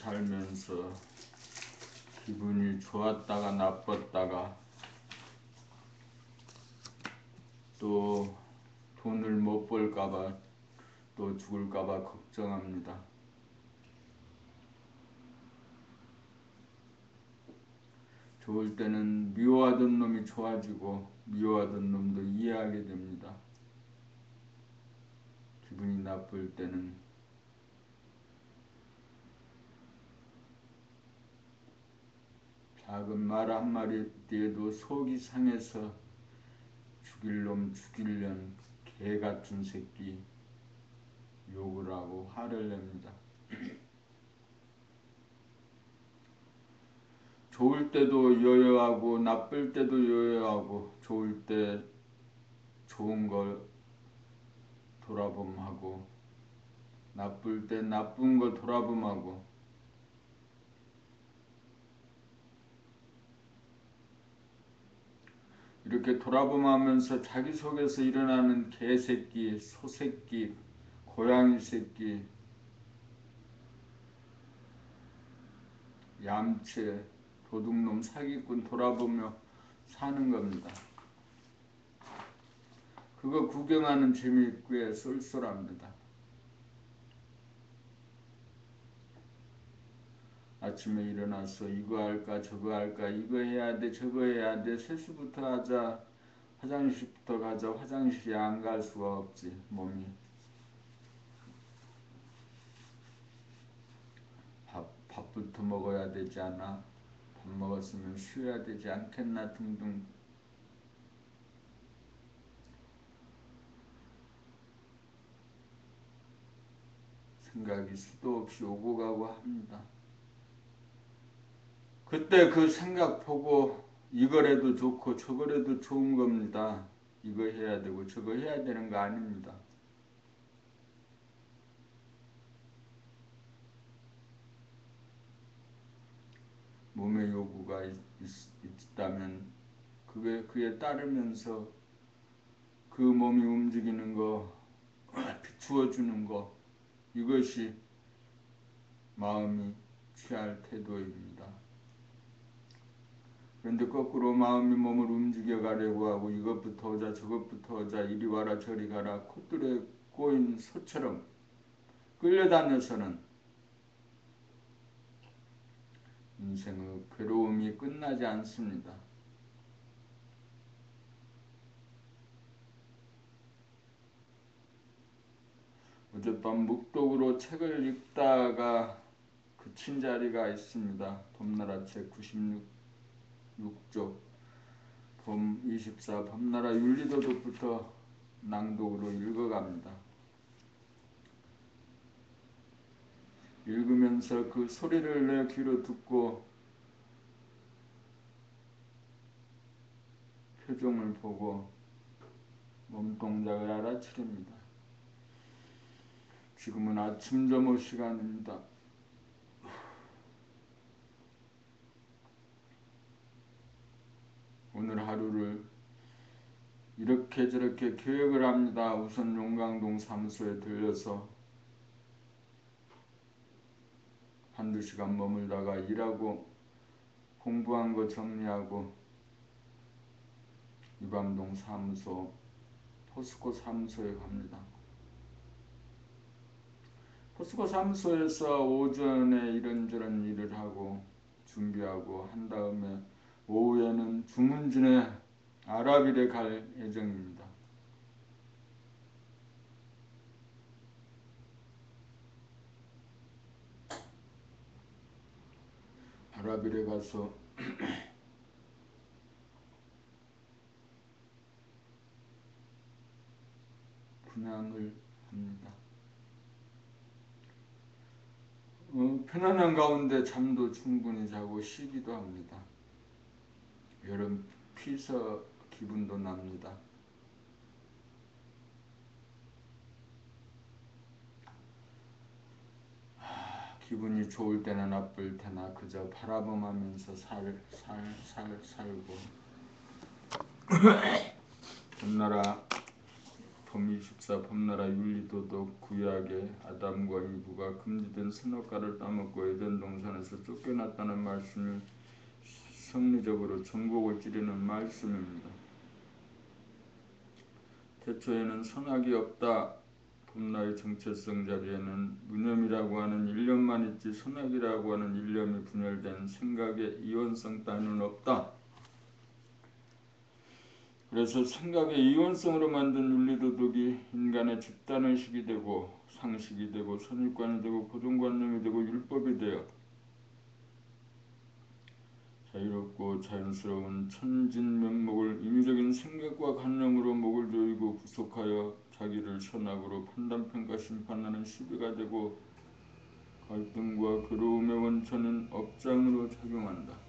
살면서 기분이 좋았다가 나빴다가 또 돈을 못 벌까봐 또 죽을까봐 걱정합니다. 좋을 때는 미워하던 놈이 좋아지고 미워하던 놈도 이해하게 됩니다. 기분이 나쁠 때는 작은 말 한마디에도 속이 상해서 죽일 놈 죽이려는 개같은 새끼 욕을 하고 화를 냅니다. 좋을 때도 여여하고 나쁠 때도 여여하고 좋을 때 좋은 걸 돌아봄하고 나쁠 때 나쁜 걸 돌아봄하고 이렇게 돌아봄하면서 자기 속에서 일어나는 개새끼, 소새끼, 고양이 새끼, 얌체, 도둑놈, 사기꾼 돌아보며 사는 겁니다. 그거 구경하는 재미 꽤 쏠쏠합니다. 아침에 일어나서 이거 할까 저거 할까 이거 해야 돼 저거 해야 돼 세수부터 하자 화장실부터 가자 화장실에 안 갈 수가 없지 몸이. 밥부터 먹어야 되지 않아? 밥 먹었으면 쉬어야 되지 않겠나 등등 생각이 수도 없이 오고 가고 합니다. 그때 그 생각 보고 이거라도 좋고 저거라도 좋은 겁니다. 이거 해야 되고 저거 해야 되는 거 아닙니다. 몸의 요구가 있다면 그에 따르면서 그 몸이 움직이는 거 비추어주는 거 이것이 마음이 취할 태도입니다. 그런데 거꾸로 마음이 몸을 움직여 가려고 하고 이것부터 하자 저것부터 하자 이리 와라 저리 가라 콧들에 꼬인 소처럼 끌려다녀서는 인생의 괴로움이 끝나지 않습니다. 어젯밤 묵독으로 책을 읽다가 그친 자리가 있습니다. 봄나라 책 96쪽 봄 24 봄나라 윤리도덕부터 낭독으로 읽어갑니다. 읽으면서 그 소리를 내 귀로 듣고 표정을 보고 몸동작을 알아차립니다. 지금은 아침 점호 시간입니다. 오늘 하루를 이렇게 저렇게 계획을 합니다. 우선 용강동 사무소에 들려서 한두 시간 머물다가 일하고 공부한 거 정리하고 이방동 사무소 포스코 사무소에 갑니다. 포스코 사무소에서 오전에 이런저런 일을 하고 준비하고 한 다음에 오후에는 주문진에 아랍일에 갈 예정입니다. 아랍일에 가서 분양을 합니다. 편안한 가운데 잠도 충분히 자고 쉬기도 합니다. 여름 피서 기분도 납니다. 기분이 좋을 때나 나쁠 때나 그저 바라보면서 살고 봄나라 품 24 범나라 윤리도덕 구약에 아담과 이브가 금지된 선악과를 따먹고 에덴 동산에서 쫓겨났다는 말씀이 성리적으로 전곡을 찌르는 말씀입니다. 태초에는 선악이 없다. 범나의 정체성 자리에는 무념이라고 하는 일념만 있지 선악이라고 하는 일념이 분열된 생각의 이원성 따위는 없다. 그래서 생각의 이원성으로 만든 윤리도덕이 인간의 집단의식이 되고 상식이 되고 선입관이 되고 고정관념이 되고 율법이 되어 자유롭고 자연스러운 천진면목을 인위적인 생각과 관념으로 목을 조이고 구속하여 자기를 선악으로 판단평가 심판하는 시비가 되고 갈등과 괴로움의 원천인 업장으로 작용한다.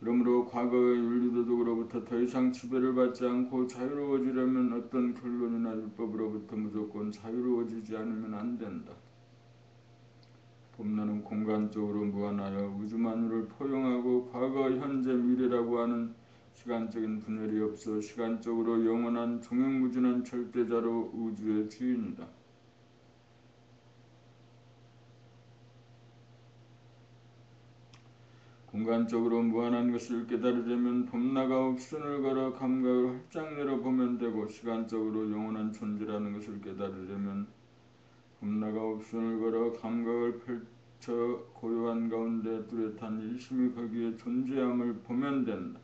그러므로 과거의 윤리도덕으로부터 더 이상 지배를 받지 않고 자유로워지려면 어떤 결론이나 율법으로부터 무조건 자유로워지지 않으면 안 된다. 범나는 공간적으로 무한하여 우주만물을 포용하고 과거, 현재, 미래라고 하는 시간적인 분열이 없어 시간적으로 영원한 종횡무진한 절대자로 우주의 주인이다. 공간적으로 무한한 것을 깨달으려면 범나가 옥선을 걸어 감각을 활짝 열어보면 되고 시간적으로 영원한 존재라는 것을 깨달으려면 범나가 옥선을 걸어 감각을 펼쳐 고요한 가운데 뚜렷한 일심이 거기에 존재함을 보면 된다.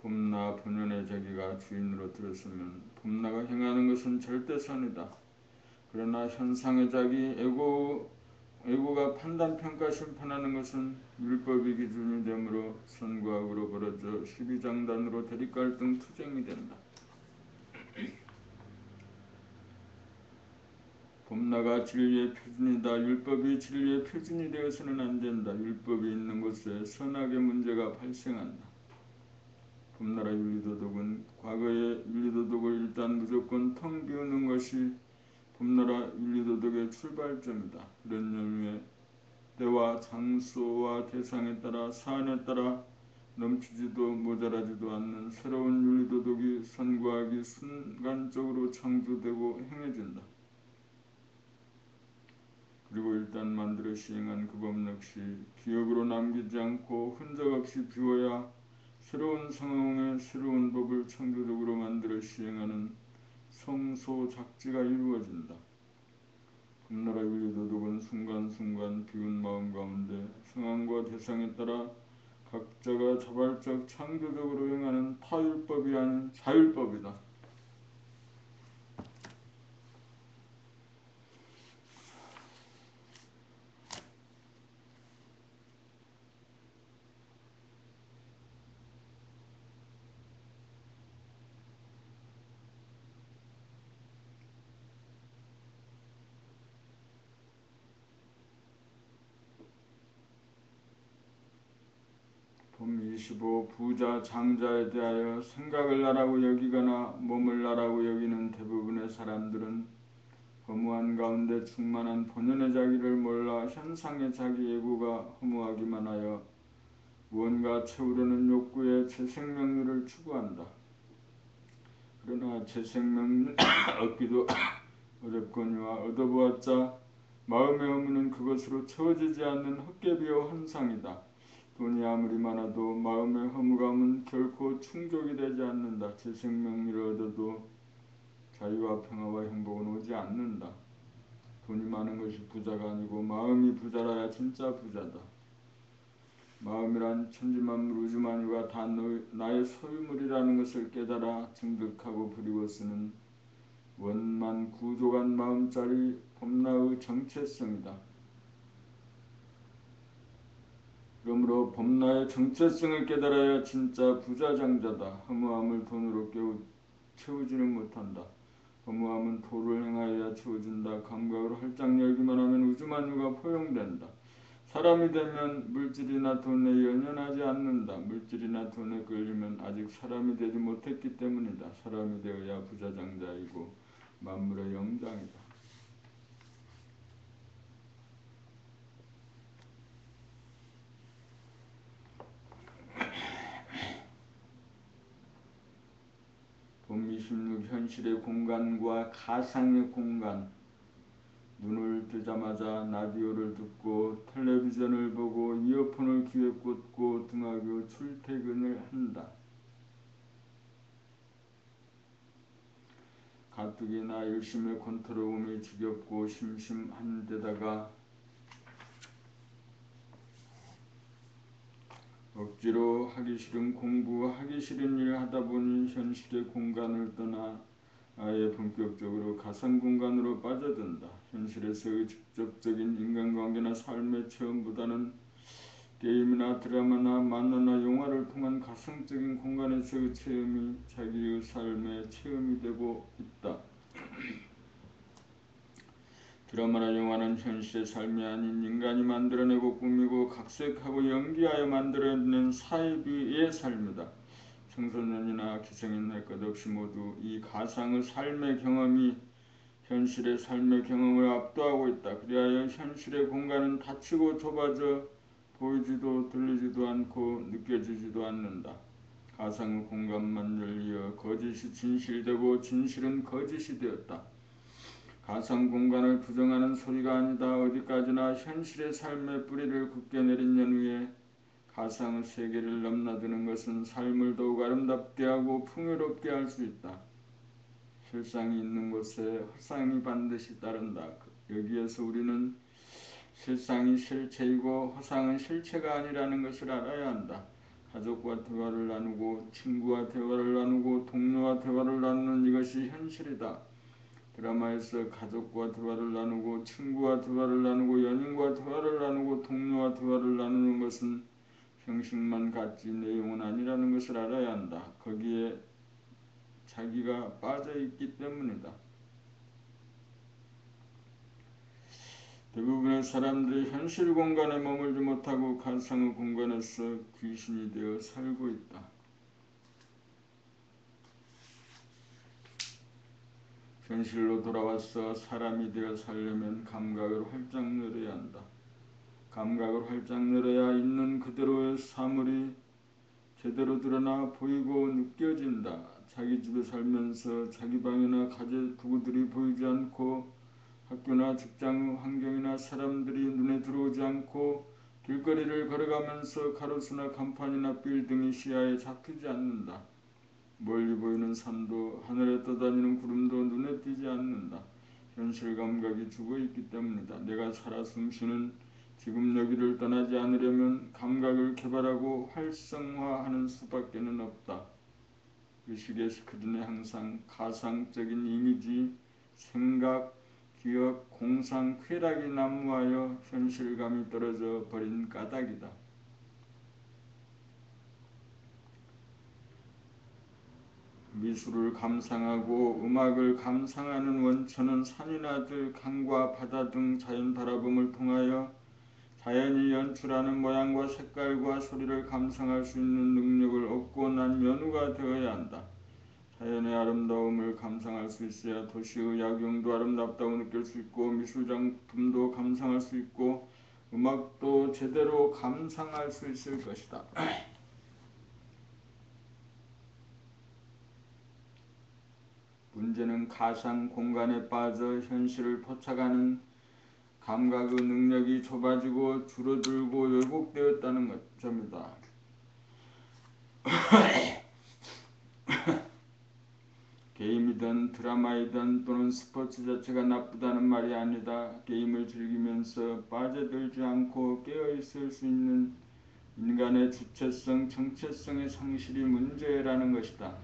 범나 본연의 자기가 주인으로 들었으면 범나가 행하는 것은 절대선이다. 그러나 현상의 자기 에고가 판단평가 심판하는 것은 율법이 기준이 되므로 선과 악으로 벌어져 시비장단으로 대립갈등 투쟁이 된다. 범나가 진리의 표준이다. 율법이 진리의 표준이 되어서는 안 된다. 율법이 있는 곳에 선악의 문제가 발생한다. 범나라 윤리도덕은 과거의 윤리도덕을 일단 무조건 텅 비우는 것이 범나라 윤리도덕의 출발점이다. 이런 의미에 때와 장소와 대상에 따라 사안에 따라 넘치지도 모자라지도 않는 새로운 윤리도덕이 선과 악이 순간적으로 창조되고 행해진다. 그리고 일단 만들어 시행한 그 법 역시 기억으로 남기지 않고 흔적 없이 비워야 새로운 상황에 새로운 법을 창조적으로 만들어 시행하는 성소작지가 이루어진다. 범나라 윤리도덕은 순간순간 비운 마음 가운데 상황과 대상에 따라 각자가 자발적 창조적으로 행하는 타율법이 아닌 자율법이다. 품 25 부자 장자에 대하여 생각을 나라고 여기거나 몸을 나라고 여기는 대부분의 사람들은 허무한 가운데 충만한 본연의 자기를 몰라 현상의 자기 예고가 허무하기만 하여 무언가 채우려는 욕구에 재생명률을 추구한다. 그러나 재생명률 얻기도 어렵거니와 얻어보았자 마음의 허무는 그것으로 채워지지 않는 헛개비와 환상이다. 돈이 아무리 많아도 마음의 허무감은 결코 충족이 되지 않는다. 재생명률을 얻어도 자유와 평화와 행복은 오지 않는다. 돈이 많은 것이 부자가 아니고 마음이 부자라야 진짜 부자다. 마음이란 천지만물 우주만유가 다 나의 소유물이라는 것을 깨달아 증득하고 부리고 쓰는 원만 구조간 마음짜리 범나의 정체성이다. 그러므로 범나의 정체성을 깨달아야 진짜 부자장자다. 허무함을 돈으로 채우지는 못한다. 허무함은 도를 행하여야 채워진다. 감각으로 활짝 열기만 하면 우주만유가 포용된다. 사람이 되면 물질이나 돈에 연연하지 않는다. 물질이나 돈에 끌리면 아직 사람이 되지 못했기 때문이다. 사람이 되어야 부자장자이고 만물의 영장이다. 26. 현실의 공간과 가상의 공간. 눈을 뜨자마자 라디오를 듣고 텔레비전을 보고 이어폰을 귀에 꽂고 등하교 출퇴근을 한다. 가뜩이나 열심히 컨트롤하기 지겹고 심심한 데다가 억지로 하기 싫은 공부, 하기 싫은 일 하다 보니 현실의 공간을 떠나 아예 본격적으로 가상공간으로 빠져든다. 현실에서의 직접적인 인간관계나 삶의 체험보다는 게임이나 드라마나 만화나 영화를 통한 가상적인 공간에서의 체험이 자기의 삶의 체험이 되고 있다. 드라마나 영화는 현실의 삶이 아닌 인간이 만들어내고 꾸미고 각색하고 연기하여 만들어낸 사이비의 삶이다. 청소년이나 기성인 할 것 없이 모두 이 가상의 삶의 경험이 현실의 삶의 경험을 압도하고 있다. 그리하여 현실의 공간은 닫히고 좁아져 보이지도 들리지도 않고 느껴지지도 않는다. 가상의 공간만 열려 거짓이 진실되고 진실은 거짓이 되었다. 가상 공간을 부정하는 소리가 아니다. 어디까지나 현실의 삶의 뿌리를 굳게 내린 연후에 가상의 세계를 넘나드는 것은 삶을 더욱 아름답게 하고 풍요롭게 할 수 있다. 실상이 있는 곳에 허상이 반드시 따른다. 여기에서 우리는 실상이 실체이고 허상은 실체가 아니라는 것을 알아야 한다. 가족과 대화를 나누고 친구와 대화를 나누고 동료와 대화를 나누는 이것이 현실이다. 드라마에서 가족과 대화를 나누고 친구와 대화를 나누고 연인과 대화를 나누고 동료와 대화를 나누는 것은 형식만 같지 내용은 아니라는 것을 알아야 한다. 거기에 자기가 빠져있기 때문이다. 대부분의 사람들이 현실 공간에 머물지 못하고 가상의 공간에서 귀신이 되어 살고 있다. 현실로 돌아와서 사람이 되어 살려면 감각을 활짝 열어야 한다. 감각을 활짝 열어야 있는 그대로의 사물이 제대로 드러나 보이고 느껴진다. 자기 집에 살면서 자기 방이나 가재 도구들이 보이지 않고 학교나 직장 환경이나 사람들이 눈에 들어오지 않고 길거리를 걸어가면서 가로수나 간판이나 빌딩이 시야에 잡히지 않는다. 멀리 보이는 산도 하늘에 떠다니는 구름도 눈에 띄지 않는다. 현실 감각이 죽어있기 때문이다. 내가 살아 숨쉬는 지금 여기를 떠나지 않으려면 감각을 개발하고 활성화하는 수밖에는 없다. 의식의 스크린에 항상 가상적인 이미지, 생각, 기억, 공상, 쾌락이 난무하여 현실감이 떨어져 버린 까닭이다. 미술을 감상하고 음악을 감상하는 원천은 산이나 들, 강과 바다 등 자연 바라봄을 통하여 자연이 연출하는 모양과 색깔과 소리를 감상할 수 있는 능력을 얻고 난 연후가 되어야 한다. 자연의 아름다움을 감상할 수 있어야 도시의 야경도 아름답다고 느낄 수 있고 미술작품도 감상할 수 있고 음악도 제대로 감상할 수 있을 것이다. 문제는 가상 공간에 빠져 현실을 포착하는 감각의 능력이 좁아지고 줄어들고 왜곡되었다는 점이다. 게임이든 드라마이든 또는 스포츠 자체가 나쁘다는 말이 아니다. 게임을 즐기면서 빠져들지 않고 깨어있을 수 있는 인간의 주체성, 정체성의 상실이 문제라는 것이다.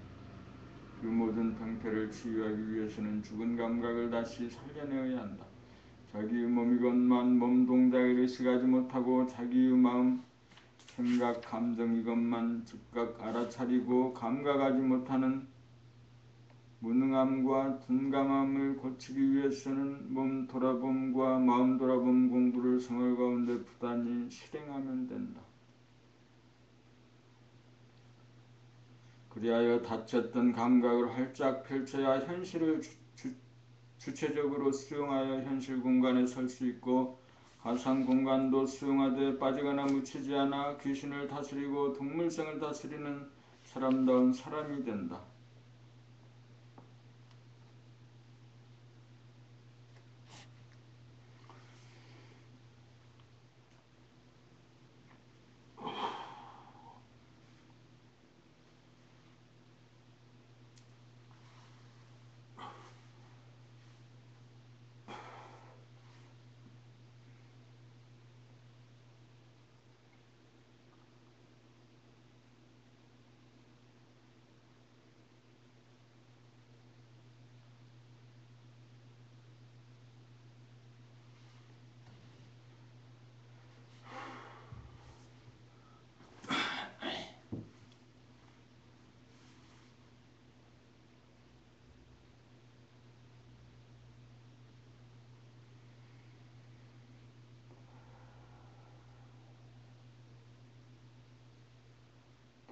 그 모든 병폐를 치유하기 위해서는 죽은 감각을 다시 살려내어야 한다. 자기의 몸이건만 몸 동작을 의식하지 못하고 자기의 마음, 생각, 감정 이것만 즉각 알아차리고 감각하지 못하는 무능함과 둔감함을 고치기 위해서는 몸 돌아봄과 마음 돌아봄 공부를 생활 가운데 부단히 실행하면 된다. 그리하여 닫혔던 감각을 활짝 펼쳐야 현실을 주체적으로 수용하여 현실 공간에 설 수 있고 가상 공간도 수용하되 빠지거나 묻히지 않아 귀신을 다스리고 동물성을 다스리는 사람다운 사람이 된다.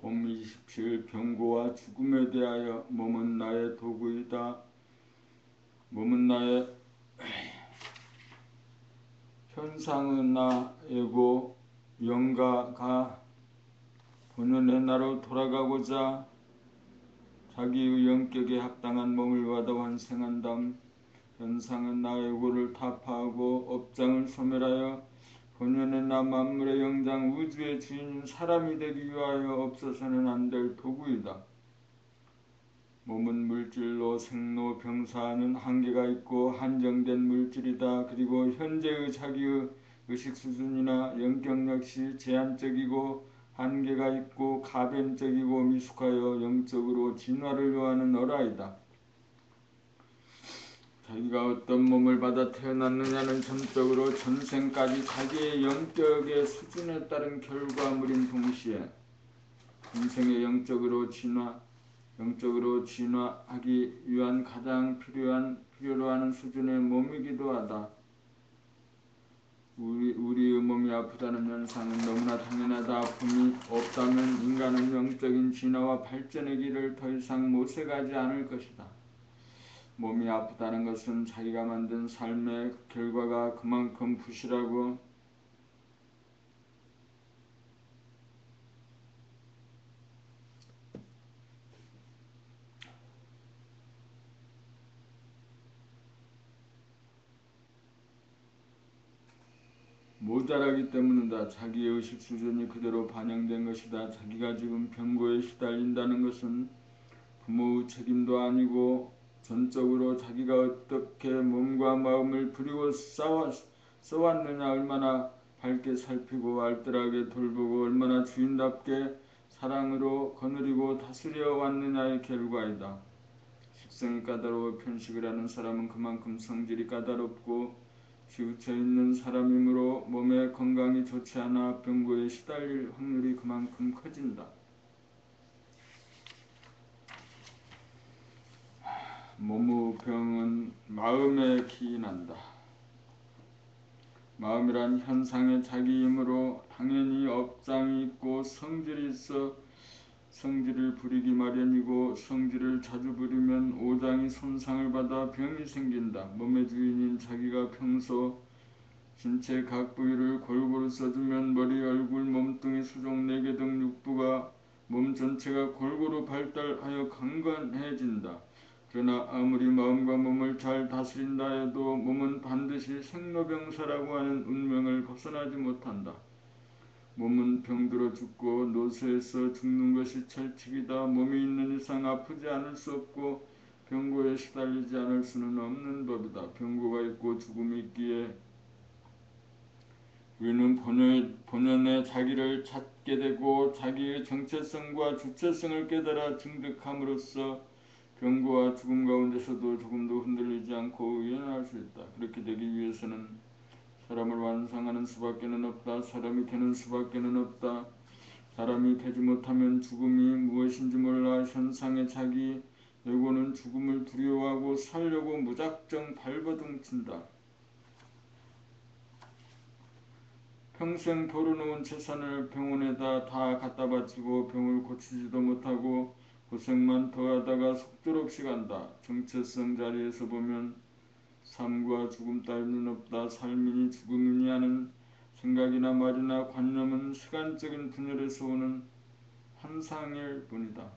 봄 27일 병고와 죽음에 대하여 몸은 나의 도구이다. 몸은 나의 현상의 나이고 영가가 본연의 나로 돌아가고자 자기의 영격에 합당한 몸을 받아 완성한 다음 현상은 나의 고를 타파하고 업장을 소멸하여 본연의 나 만물의 영장 우주의 주인인 사람이 되기 위하여 없어서는 안 될 도구이다. 몸은 물질로 생로병사하는 한계가 있고 한정된 물질이다. 그리고 현재의 자기의 의식 수준이나 영격 역시 제한적이고 한계가 있고 가변적이고 미숙하여 영적으로 진화를 요하는 어라이다. 자기가 어떤 몸을 받아 태어났느냐는 전적으로 전생까지 자기의 영격의 수준에 따른 결과물인 동시에 인생의 영적으로 진화하기 위한 가장 필요로 하는 수준의 몸이기도 하다. 우리의 몸이 아프다는 현상은 너무나 당연하다. 아픔이 없다면 인간은 영적인 진화와 발전의 길을 더 이상 모색하지 않을 것이다. 몸이 아프다는 것은 자기가 만든 삶의 결과가 그만큼 부실하고 모자라기 때문이다. 자기의 의식 수준이 그대로 반영된 것이다. 자기가 지금 병고에 시달린다는 것은 부모의 책임도 아니고 전적으로 자기가 어떻게 몸과 마음을 부리고 써왔느냐, 얼마나 밝게 살피고 알뜰하게 돌보고 얼마나 주인답게 사랑으로 거느리고 다스려 왔느냐의 결과이다. 식성이 까다로워 편식을 하는 사람은 그만큼 성질이 까다롭고 치우쳐 있는 사람이므로 몸의 건강이 좋지 않아 병고에 시달릴 확률이 그만큼 커진다. 몸의 병은 마음에 기인한다. 마음이란 현상의 자기이므로 당연히 업장이 있고 성질이 있어 성질을 부리기 마련이고 성질을 자주 부리면 오장이 손상을 받아 병이 생긴다. 몸의 주인인 자기가 평소 신체 각 부위를 골고루 써주면 머리, 얼굴, 몸뚱이, 수종, 내계 등 육부가 몸 전체가 골고루 발달하여 강건해진다. 그러나 아무리 마음과 몸을 잘 다스린다 해도 몸은 반드시 생로병사라고 하는 운명을 벗어나지 못한다. 몸은 병들어 죽고 노쇠해서 죽는 것이 철칙이다. 몸이 있는 이상 아프지 않을 수 없고 병고에 시달리지 않을 수는 없는 법이다. 병고가 있고 죽음이 있기에 우리는 본연의 자기를 찾게 되고 자기의 정체성과 주체성을 깨달아 증득함으로써 병고와 죽음 가운데서도 조금도 흔들리지 않고 유연할 수 있다. 그렇게 되기 위해서는 사람을 완성하는 수밖에는 없다. 사람이 되는 수밖에는 없다. 사람이 되지 못하면 죽음이 무엇인지 몰라 현상의 자기 여고는 죽음을 두려워하고 살려고 무작정 발버둥친다. 평생 벌어놓은 재산을 병원에다 다 갖다 바치고 병을 고치지도 못하고 고생만 더하다가 속절없이 간다. 정체성 자리에서 보면 삶과 죽음 따위는 없다. 삶이니 죽음이니 하는 생각이나 말이나 관념은 시간적인 분열에서 오는 환상일 뿐이다.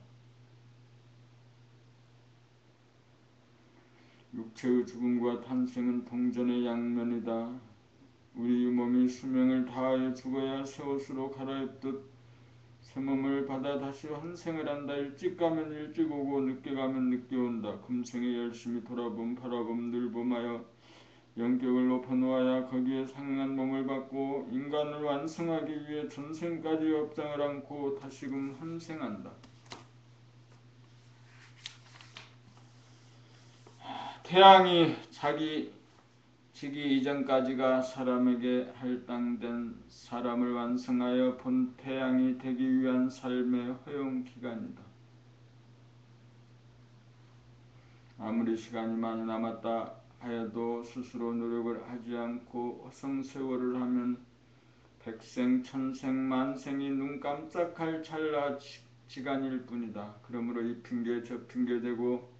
육체의 죽음과 탄생은 동전의 양면이다. 우리 몸이 수명을 다하여 죽어야 새 옷으로 갈아입듯 새 몸을 받아 다시 환생을 한다. 일찍 가면 일찍 오고 늦게 가면 늦게 온다. 금생에 열심히 돌아봄 바라봄 늘봄하여 영격을 높여놓아야 거기에 상응한 몸을 받고 인간을 완성하기 위해 전생까지 업장을 안고 다시금 환생한다. 태양이 자기 지기 이전까지가 사람에게 할당된 사람을 완성하여 본 태양이 되기 위한 삶의 허용기간이다. 아무리 시간이 많이 남았다 하여도 스스로 노력을 하지 않고 허송세월을 하면 백생, 천생, 만생이 눈 깜짝할 찰나 시간일 뿐이다. 그러므로 이 핑계 저 핑계 대고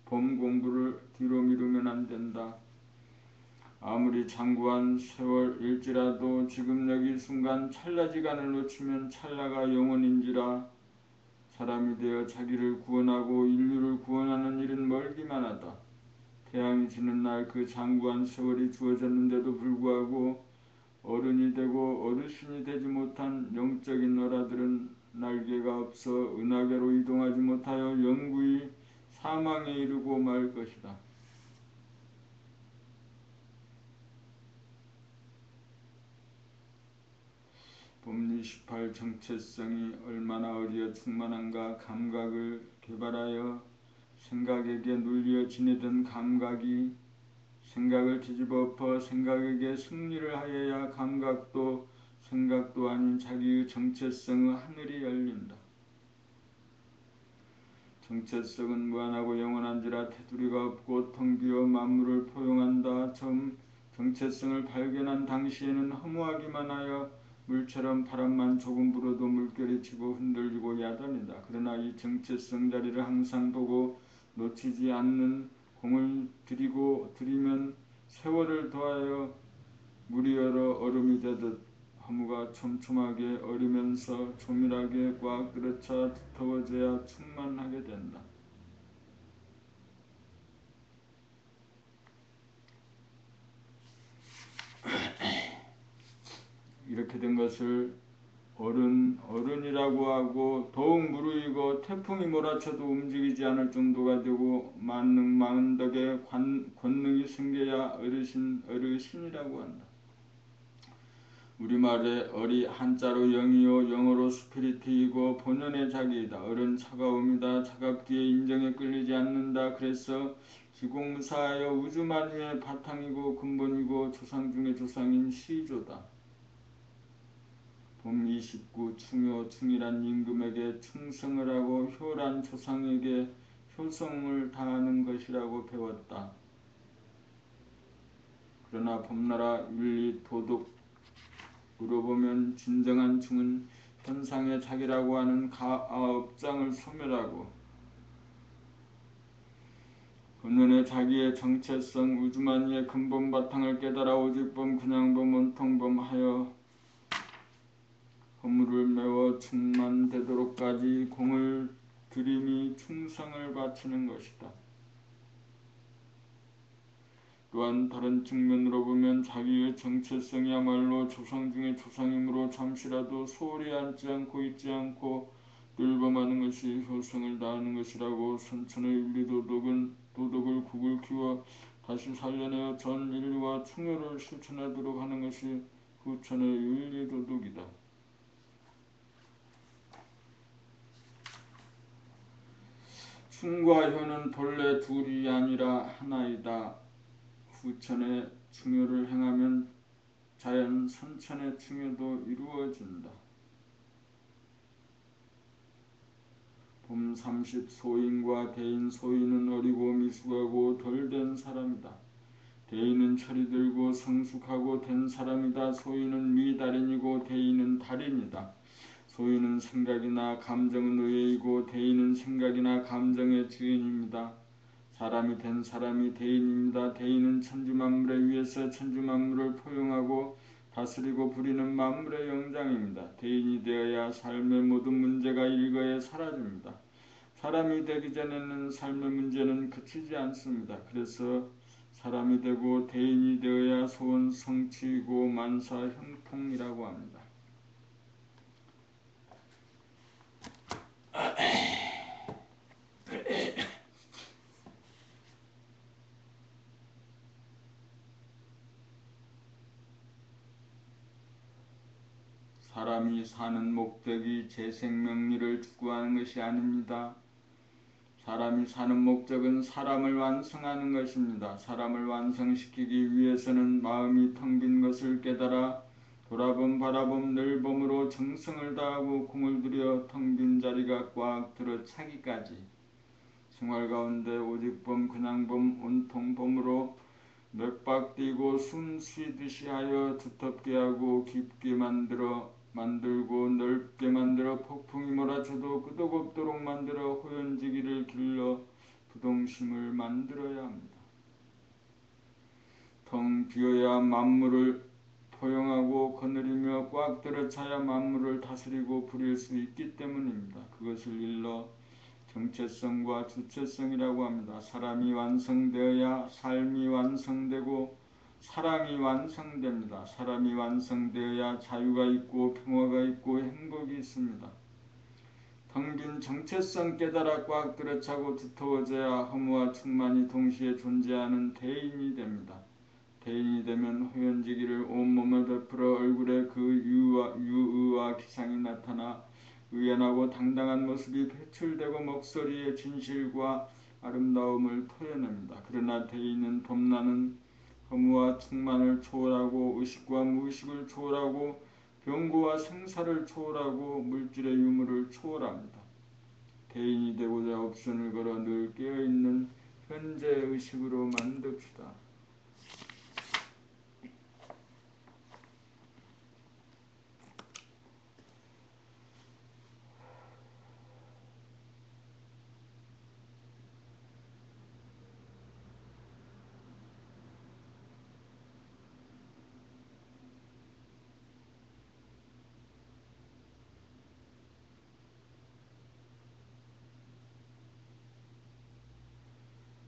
봄 공부를 뒤로 미루면 안 된다. 아무리 장구한 세월일지라도 지금 여기 순간 찰나지간을 놓치면 찰나가 영원인지라. 사람이 되어 자기를 구원하고 인류를 구원하는 일은 멀기만 하다. 태양이 지는 날 그 장구한 세월이 주어졌는데도 불구하고 어른이 되고 어르신이 되지 못한 영적인 어라들은 날개가 없어 은하계로 이동하지 못하여 영구히 사망에 이르고 말 것이다. 봄 28 정체성이 얼마나 어리어 충만한가. 감각을 개발하여 생각에게 눌려 지내던 감각이 생각을 뒤집어 엎어 생각에게 승리를 하여야 감각도 생각도 아닌 자기의 정체성의 하늘이 열린다. 정체성은 무한하고 영원한지라 테두리가 없고 텅 비어 만물을 포용한다. 처음 정체성을 발견한 당시에는 허무하기만 하여 물처럼 바람만 조금 불어도 물결이 치고 흔들리고 야단이다. 그러나 이 정체성 자리를 항상 보고 놓치지 않는 공을 들이면 세월을 더하여 물이 얼어 얼음이 되듯 허무가 촘촘하게 얼으면서 조밀하게 꽉 들어차 두터워져야 충만하게 된다. 이렇게 된 것을 어른이라고 하고 더욱 무르익어 태풍이 몰아쳐도 움직이지 않을 정도가 되고 만능 만덕의 권능이 생겨야 어르신이라고 한다. 우리말의 어리 한자로 영이요 영어로 스피리트이고 본연의 자기이다. 어른 차가움이다. 차갑기에 인정에 끌리지 않는다. 그래서 지공무사하여 우주만유의 바탕이고 근본이고 조상 중의 조상인 시조다. 봄 29 충효 충이란 임금에게 충성을 하고 효란 조상에게 효성을 다하는 것이라고 배웠다. 그러나 봄나라 윤리 도덕으로 보면 진정한 충은 현상의 자기라고 하는 가업장을 소멸하고 근원의 자기의 정체성 우주만유의 근본 바탕을 깨달아 오직범 그냥범 온통범 하여 허물을 메워 충만되도록까지 공을 들이미 충성을 바치는 것이다. 또한 다른 측면으로 보면 자기의 정체성이야말로 조상 중의 조상이므로 잠시라도 소홀히 앉지 않고 있지 않고 늘범하는 것이 효성을 다하는 것이라고. 선천의 윤리도덕을 국을 키워 다시 살려내어 전 인류와 충효를 실천하도록 하는 것이 후천의 윤리도덕이다. 충과 효는 본래 둘이 아니라 하나이다. 후천의 충효를 행하면 자연 선천의 충효도 이루어진다. 봄 30 소인과 대인. 소인은 어리고 미숙하고 덜 된 사람이다. 대인은 철이 들고 성숙하고 된 사람이다. 소인은 미달인이고 대인은 달인이다. 소인은 생각이나 감정의 노예이고 대인은 생각이나 감정의 주인입니다. 사람이 된 사람이 대인입니다. 대인은 천지만물에 위해서 천지만물을 포용하고 다스리고 부리는 만물의 영장입니다. 대인이 되어야 삶의 모든 문제가 일거에 사라집니다. 사람이 되기 전에는 삶의 문제는 그치지 않습니다. 그래서 사람이 되고 대인이 되어야 소원 성취이고 만사 형통이라고 합니다. 사람이 사는 목적이 제 생명리를 추구하는 것이 아닙니다. 사람이 사는 목적은 사람을 완성하는 것입니다. 사람을 완성시키기 위해서는 마음이 텅 빈 것을 깨달아 돌아봄 바라봄 늘봄으로 정성을 다하고 공을 들여 텅 빈 자리가 꽉 들어 차기까지 생활 가운데 오직봄 그냥봄 온통봄으로 맥박 뛰고 숨 쉬듯이 하여 두텁게 하고 깊게 만들어 만들고 넓게 만들어 폭풍이 몰아쳐도 끄덕없도록 만들어 호연지기를 길러 부동심을 만들어야 합니다. 텅 비어야 만물을 포용하고 거느리며 꽉 들어차야 만물을 다스리고 부릴 수 있기 때문입니다. 그것을 일러 정체성과 주체성이라고 합니다. 사람이 완성되어야 삶이 완성되고 사랑이 완성됩니다. 사람이 완성되어야 자유가 있고 평화가 있고 행복이 있습니다. 텅 빈 정체성 깨달아 꽉 들어차고 두터워져야 허무와 충만이 동시에 존재하는 대인이 됩니다. 대인이 되면 호연지기를 온몸에 베풀어 얼굴에 그 유의와 기상이 나타나 의연하고 당당한 모습이 배출되고 목소리의 진실과 아름다움을 토해냅니다. 그러나 대인은 범나는 허무와 충만을 초월하고 의식과 무의식을 초월하고 병고와 생사를 초월하고 물질의 유무를 초월합니다. 대인이 되고자 옵션을 걸어 늘 깨어있는 현재 의식으로 만듭시다.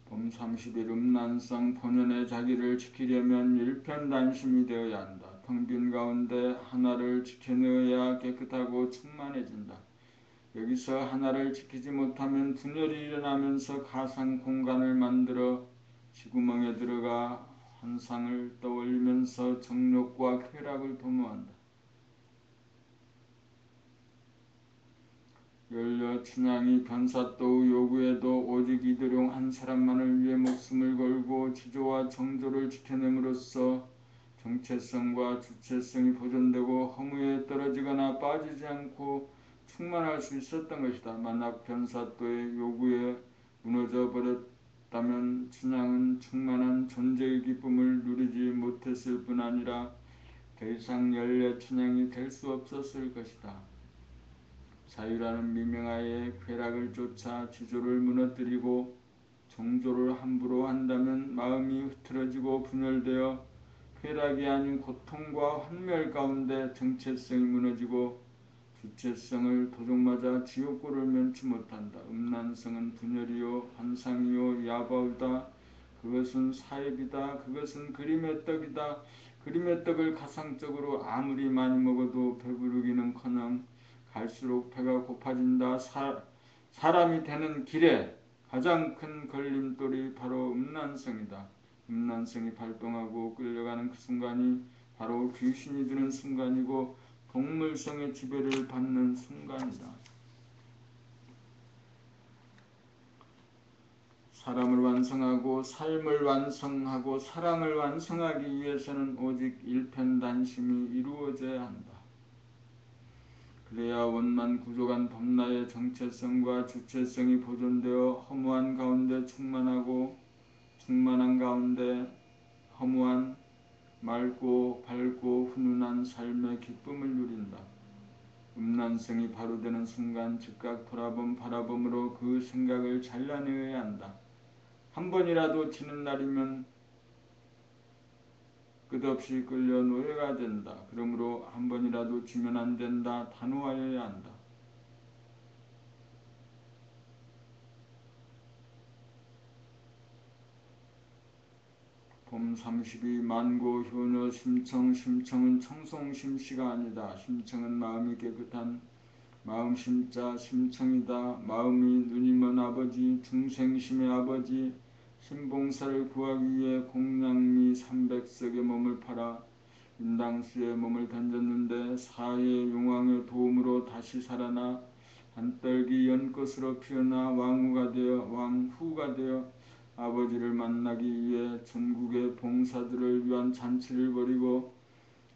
봄 30일 음란성 본연의 자기를 지키려면 일편단심이 되어야 한다. 텅 빈 가운데 하나를 지켜내어야 깨끗하고 충만해진다. 여기서 하나를 지키지 못하면 분열이 일어나면서 가상 공간을 만들어 쥐구멍에 들어가 환상을 떠올리면서 정욕과 쾌락을 도모한다. 열려 춘향이 변사또의 요구에도 오직 이도령 한 사람만을 위해 목숨을 걸고 지조와 정조를 지켜냄으로써 정체성과 주체성이 보존되고 허무에 떨어지거나 빠지지 않고 충만할 수 있었던 것이다. 만약 변사또의 요구에 무너져 버렸다면 춘향은 충만한 존재의 기쁨을 누리지 못했을 뿐 아니라 더 이상 열려 춘향이 될 수 없었을 것이다. 자유라는 미명하에 쾌락을 쫓아 지조를 무너뜨리고 정조를 함부로 한다면 마음이 흐트러지고 분열되어 쾌락이 아닌 고통과 환멸 가운데 정체성이 무너지고 주체성을 도둑맞아 지옥고를 면치 못한다. 음란성은 분열이요 환상이요 야바우다. 그것은 사입이다. 그것은 그림의 떡이다. 그림의 떡을 가상적으로 아무리 많이 먹어도 배부르기는커녕 갈수록 배가 고파진다. 사람이 되는 길에 가장 큰 걸림돌이 바로 음란성이다. 음란성이 발동하고 끌려가는 그 순간이 바로 귀신이 드는 순간이고 동물성의 지배를 받는 순간이다. 사람을 완성하고 삶을 완성하고 사랑을 완성하기 위해서는 오직 일편단심이 이루어져야 한다. 그래야 원만 구조간 범나의 정체성과 주체성이 보존되어 허무한 가운데 충만하고 충만한 가운데 허무한 맑고 밝고 훈훈한 삶의 기쁨을 누린다. 음란성이 바로되는 순간 즉각 돌아봄 바라봄으로 그 생각을 잘라내어야 한다. 한 번이라도 지는 날이면 끝없이 끌려 노예가 된다. 그러므로 한 번이라도 지면 안 된다. 단호하여야 한다. 봄 30이 만고 효녀 심청. 심청은 청송심씨가 아니다. 심청은 마음이 깨끗한 마음 심자 심청이다. 마음이 눈이 먼 아버지 중생심의 아버지 신봉사를 구하기 위해 공양미 300석의 몸을 팔아 인당수의 몸을 던졌는데 사의 용왕의 도움으로 다시 살아나 한떨기 연꽃으로 피어나 왕후가 되어 아버지를 만나기 위해 전국의 봉사들을 위한 잔치를 벌이고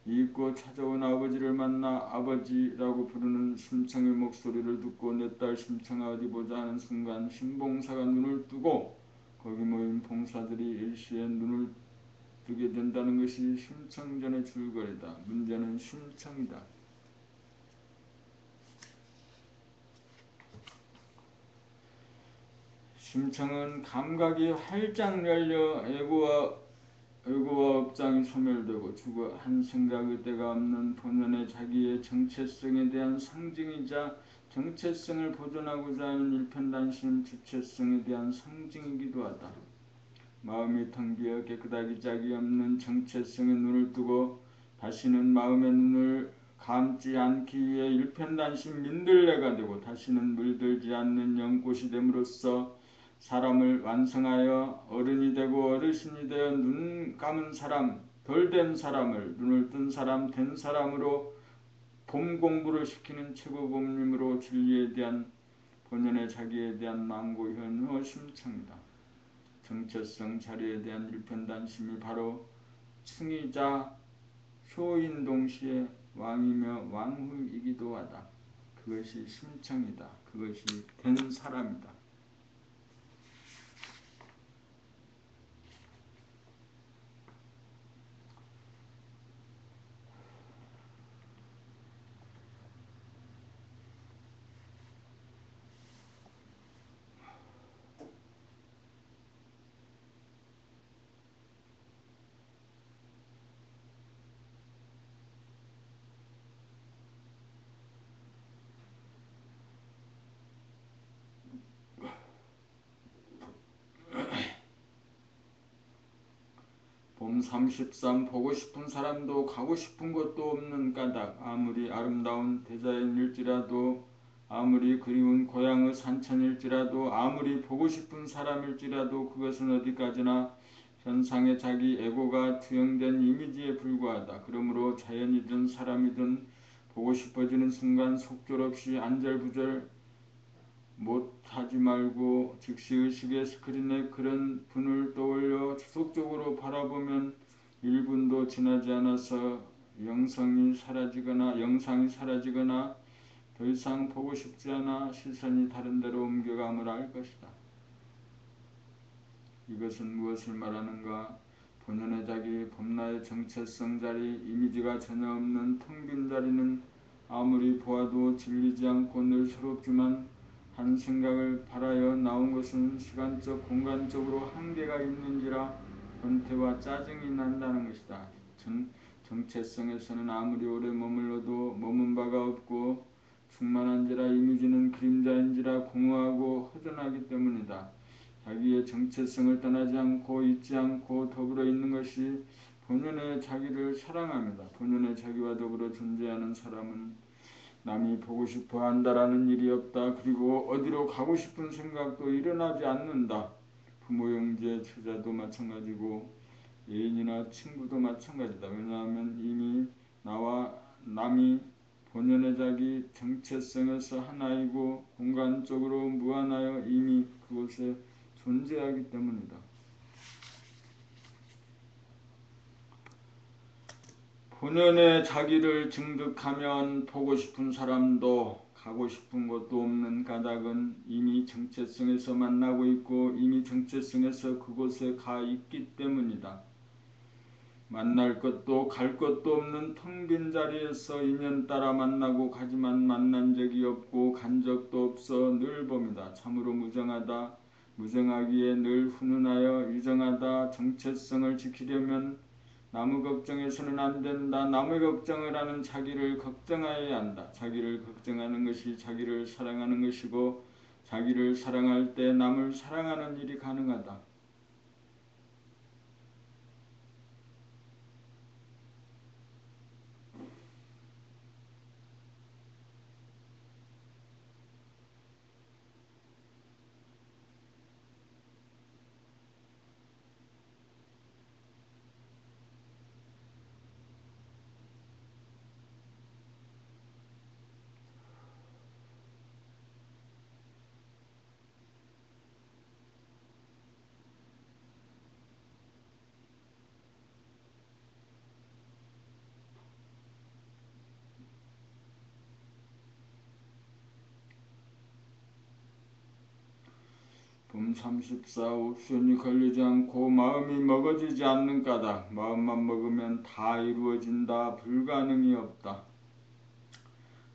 잊고 찾아온 아버지를 만나 아버지라고 부르는 심청의 목소리를 듣고 내 딸 심청아 어디 보자 하는 순간 신봉사가 눈을 뜨고 거기 모인 봉사들이 일시에 눈을 뜨게 된다는 것이 심청전의 줄거리다. 문제는 심청이다. 심청은 감각이 활짝 열려 애고와 업장이 소멸되고 죽어 한 생각의 때가 없는 본연의 자기의 정체성에 대한 상징이자 정체성을 보존하고자 하는 일편단심 주체성에 대한 상징이기도 하다. 마음이 텅 비어 깨끗하기 짝이 없는 정체성에 눈을 뜨고 다시는 마음의 눈을 감지 않기 위해 일편단심 민들레가 되고 다시는 물들지 않는 연꽃이 됨으로써 사람을 완성하여 어른이 되고 어르신이 되어 눈 감은 사람, 덜 된 사람을 눈을 뜬 사람, 된 사람으로 봄 공부를 시키는 최고법림으로 진리에 대한 본연의 자기에 대한 망고 현어 심청이다. 정체성 자리에 대한 일편단심이 바로 승이자 효인 동시에 왕이며 왕후이기도 하다. 그것이 심청이다. 그것이 된 사람이다. 봄 33 보고 싶은 사람도 가고 싶은 곳도 없는 까닭. 아무리 아름다운 대자연일지라도 아무리 그리운 고향의 산천일지라도 아무리 보고 싶은 사람일지라도 그것은 어디까지나 현상의 자기 에고가 투영된 이미지에 불과하다. 그러므로 자연이든 사람이든 보고 싶어지는 순간 속절없이 안절부절 못하지 말고 즉시 의식의 스크린에 그런 분을 떠올려 지속적으로 바라보면 1분도 지나지 않아서 영상이 사라지거나 더 이상 보고 싶지 않아 시선이 다른 데로 옮겨감을 알 것이다. 이것은 무엇을 말하는가? 본연의 자기, 범나의 정체성 자리, 이미지가 전혀 없는 텅 빈 자리는 아무리 보아도 질리지 않고 늘 새롭지만 한 생각을 바라여 나온 것은 시간적 공간적으로 한계가 있는지라 권태와 짜증이 난다는 것이다. 정체성에서는 아무리 오래 머물러도 머문 바가 없고 충만한지라 이미지는 그림자인지라 공허하고 허전하기 때문이다. 자기의 정체성을 떠나지 않고 잊지 않고 더불어 있는 것이 본연의 자기를 사랑합니다. 본연의 자기와 더불어 존재하는 사람은 남이 보고 싶어 한다라는 일이 없다. 그리고 어디로 가고 싶은 생각도 일어나지 않는다. 부모, 형제, 처자도 마찬가지고 애인이나 친구도 마찬가지다. 왜냐하면 이미 나와 남이 본연의 자기 정체성에서 하나이고 공간적으로 무한하여 이미 그곳에 존재하기 때문이다. 본연의 자기를 증득하면 보고 싶은 사람도 가고 싶은 곳도 없는 까닭은 이미 정체성에서 만나고 있고 이미 정체성에서 그곳에 가 있기 때문이다. 만날 것도 갈 것도 없는 텅 빈 자리에서 인연 따라 만나고 가지만 만난 적이 없고 간 적도 없어 늘 봄이다. 참으로 무정하다. 무정하기에 늘 훈훈하여 유정하다. 정체성을 지키려면 남의 걱정해서는 안 된다. 남의 걱정을 하는 자기를 걱정해야 한다. 자기를 걱정하는 것이 자기를 사랑하는 것이고 자기를 사랑할 때 남을 사랑하는 일이 가능하다. 봄 34 옵션이 걸리지 않고 마음이 먹어지지 않는 까닭. 마음만 먹으면 다 이루어진다. 불가능이 없다.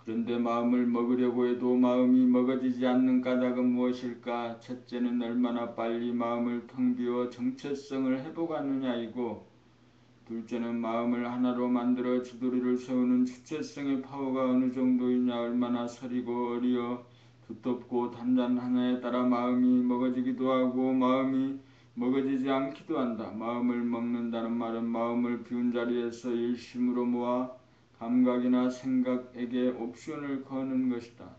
그런데 마음을 먹으려고 해도 마음이 먹어지지 않는 까닭은 무엇일까? 첫째는 얼마나 빨리 마음을 텅 비워 정체성을 회복하느냐이고, 둘째는 마음을 하나로 만들어 지도리를 세우는 주체성의 파워가 어느 정도이냐, 얼마나 서리고 어리어 두텁고 단단하냐에 따라 마음이 먹어지기도 하고 마음이 먹어지지 않기도 한다. 마음을 먹는다는 말은 마음을 비운 자리에서 일심으로 모아 감각이나 생각에게 옵션을 거는 것이다.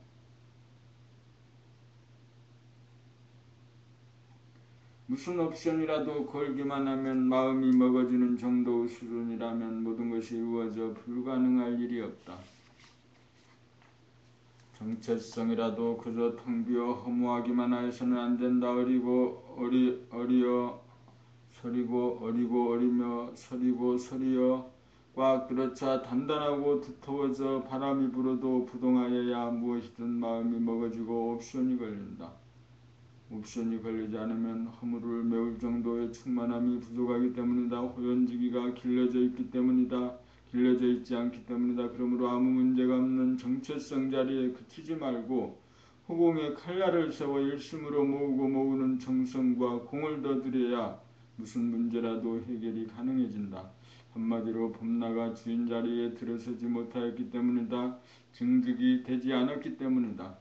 무슨 옵션이라도 걸기만 하면 마음이 먹어지는 정도의 수준이라면 모든 것이 이루어져 불가능할 일이 없다. 정체성이라도 그저 텅 비어 허무하기만 하여서는 안 된다. 어리고 어리며 서리고 서리어 꽉 들어차 단단하고 두터워져 바람이 불어도 부동하여야 무엇이든 마음이 먹어지고 옵션이 걸린다. 옵션이 걸리지 않으면 허물을 메울 정도의 충만함이 부족하기 때문이다. 호연지기가 길러져 있지 않기 때문이다. 그러므로 아무 문제가 없는 정체성 자리에 그치지 말고 허공에 칼날을 세워 일심으로 모으는 정성과 공을 더 들여야 무슨 문제라도 해결이 가능해진다. 한마디로 범나가 주인 자리에 들어서지 못하였기 때문이다. 증득이 되지 않았기 때문이다.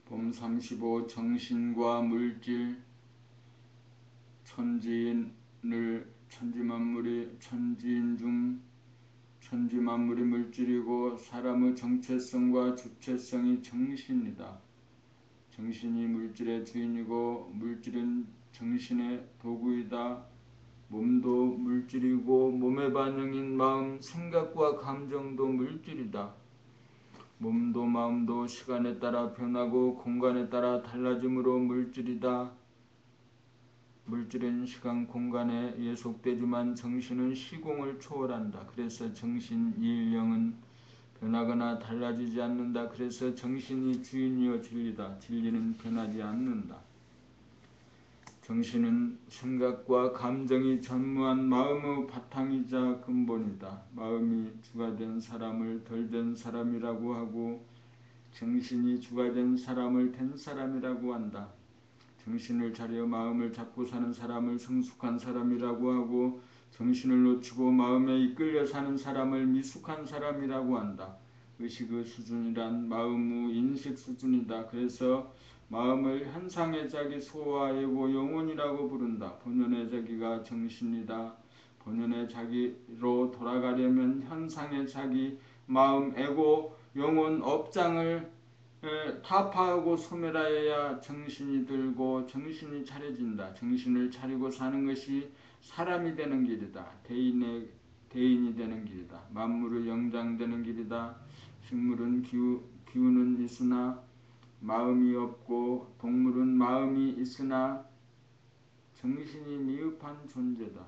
봄 35 정신과 물질 천지만물이 물질이고 사람의 정체성과 주체성이 정신이다. 정신이 물질의 주인이고 물질은 정신의 도구이다. 몸도 물질이고 몸의 반응인 마음, 생각과 감정도 물질이다. 몸도 마음도 시간에 따라 변하고 공간에 따라 달라짐으로 물질이다. 물질은 시간 공간에 예속되지만 정신은 시공을 초월한다. 그래서 정신 일령은 변하거나 달라지지 않는다. 그래서 정신이 주인이여 진리다. 진리는 변하지 않는다. 정신은 생각과 감정이 전무한 마음의 바탕이자 근본이다. 마음이 주가 된 사람을 덜 된 사람이라고 하고 정신이 주가 된 사람을 된 사람이라고 한다. 정신을 차려 마음을 잡고 사는 사람을 성숙한 사람이라고 하고 정신을 놓치고 마음에 이끌려 사는 사람을 미숙한 사람이라고 한다. 의식의 수준이란 마음의 인식 수준이다. 그래서 마음을 현상의 자기 소화예고 영혼이라고 부른다. 본연의 자기가 정신이다. 본연의 자기로 돌아가려면 현상의 자기, 마음, 에고, 영혼, 업장을 타파하고 소멸하여야 정신이 들고 정신이 차려진다. 정신을 차리고 사는 것이 사람이 되는 길이다. 대인이 되는 길이다. 만물의 영장되는 길이다. 식물은 기운은 있으나 마음이 없고 동물은 마음이 있으나 정신이 미흡한 존재다.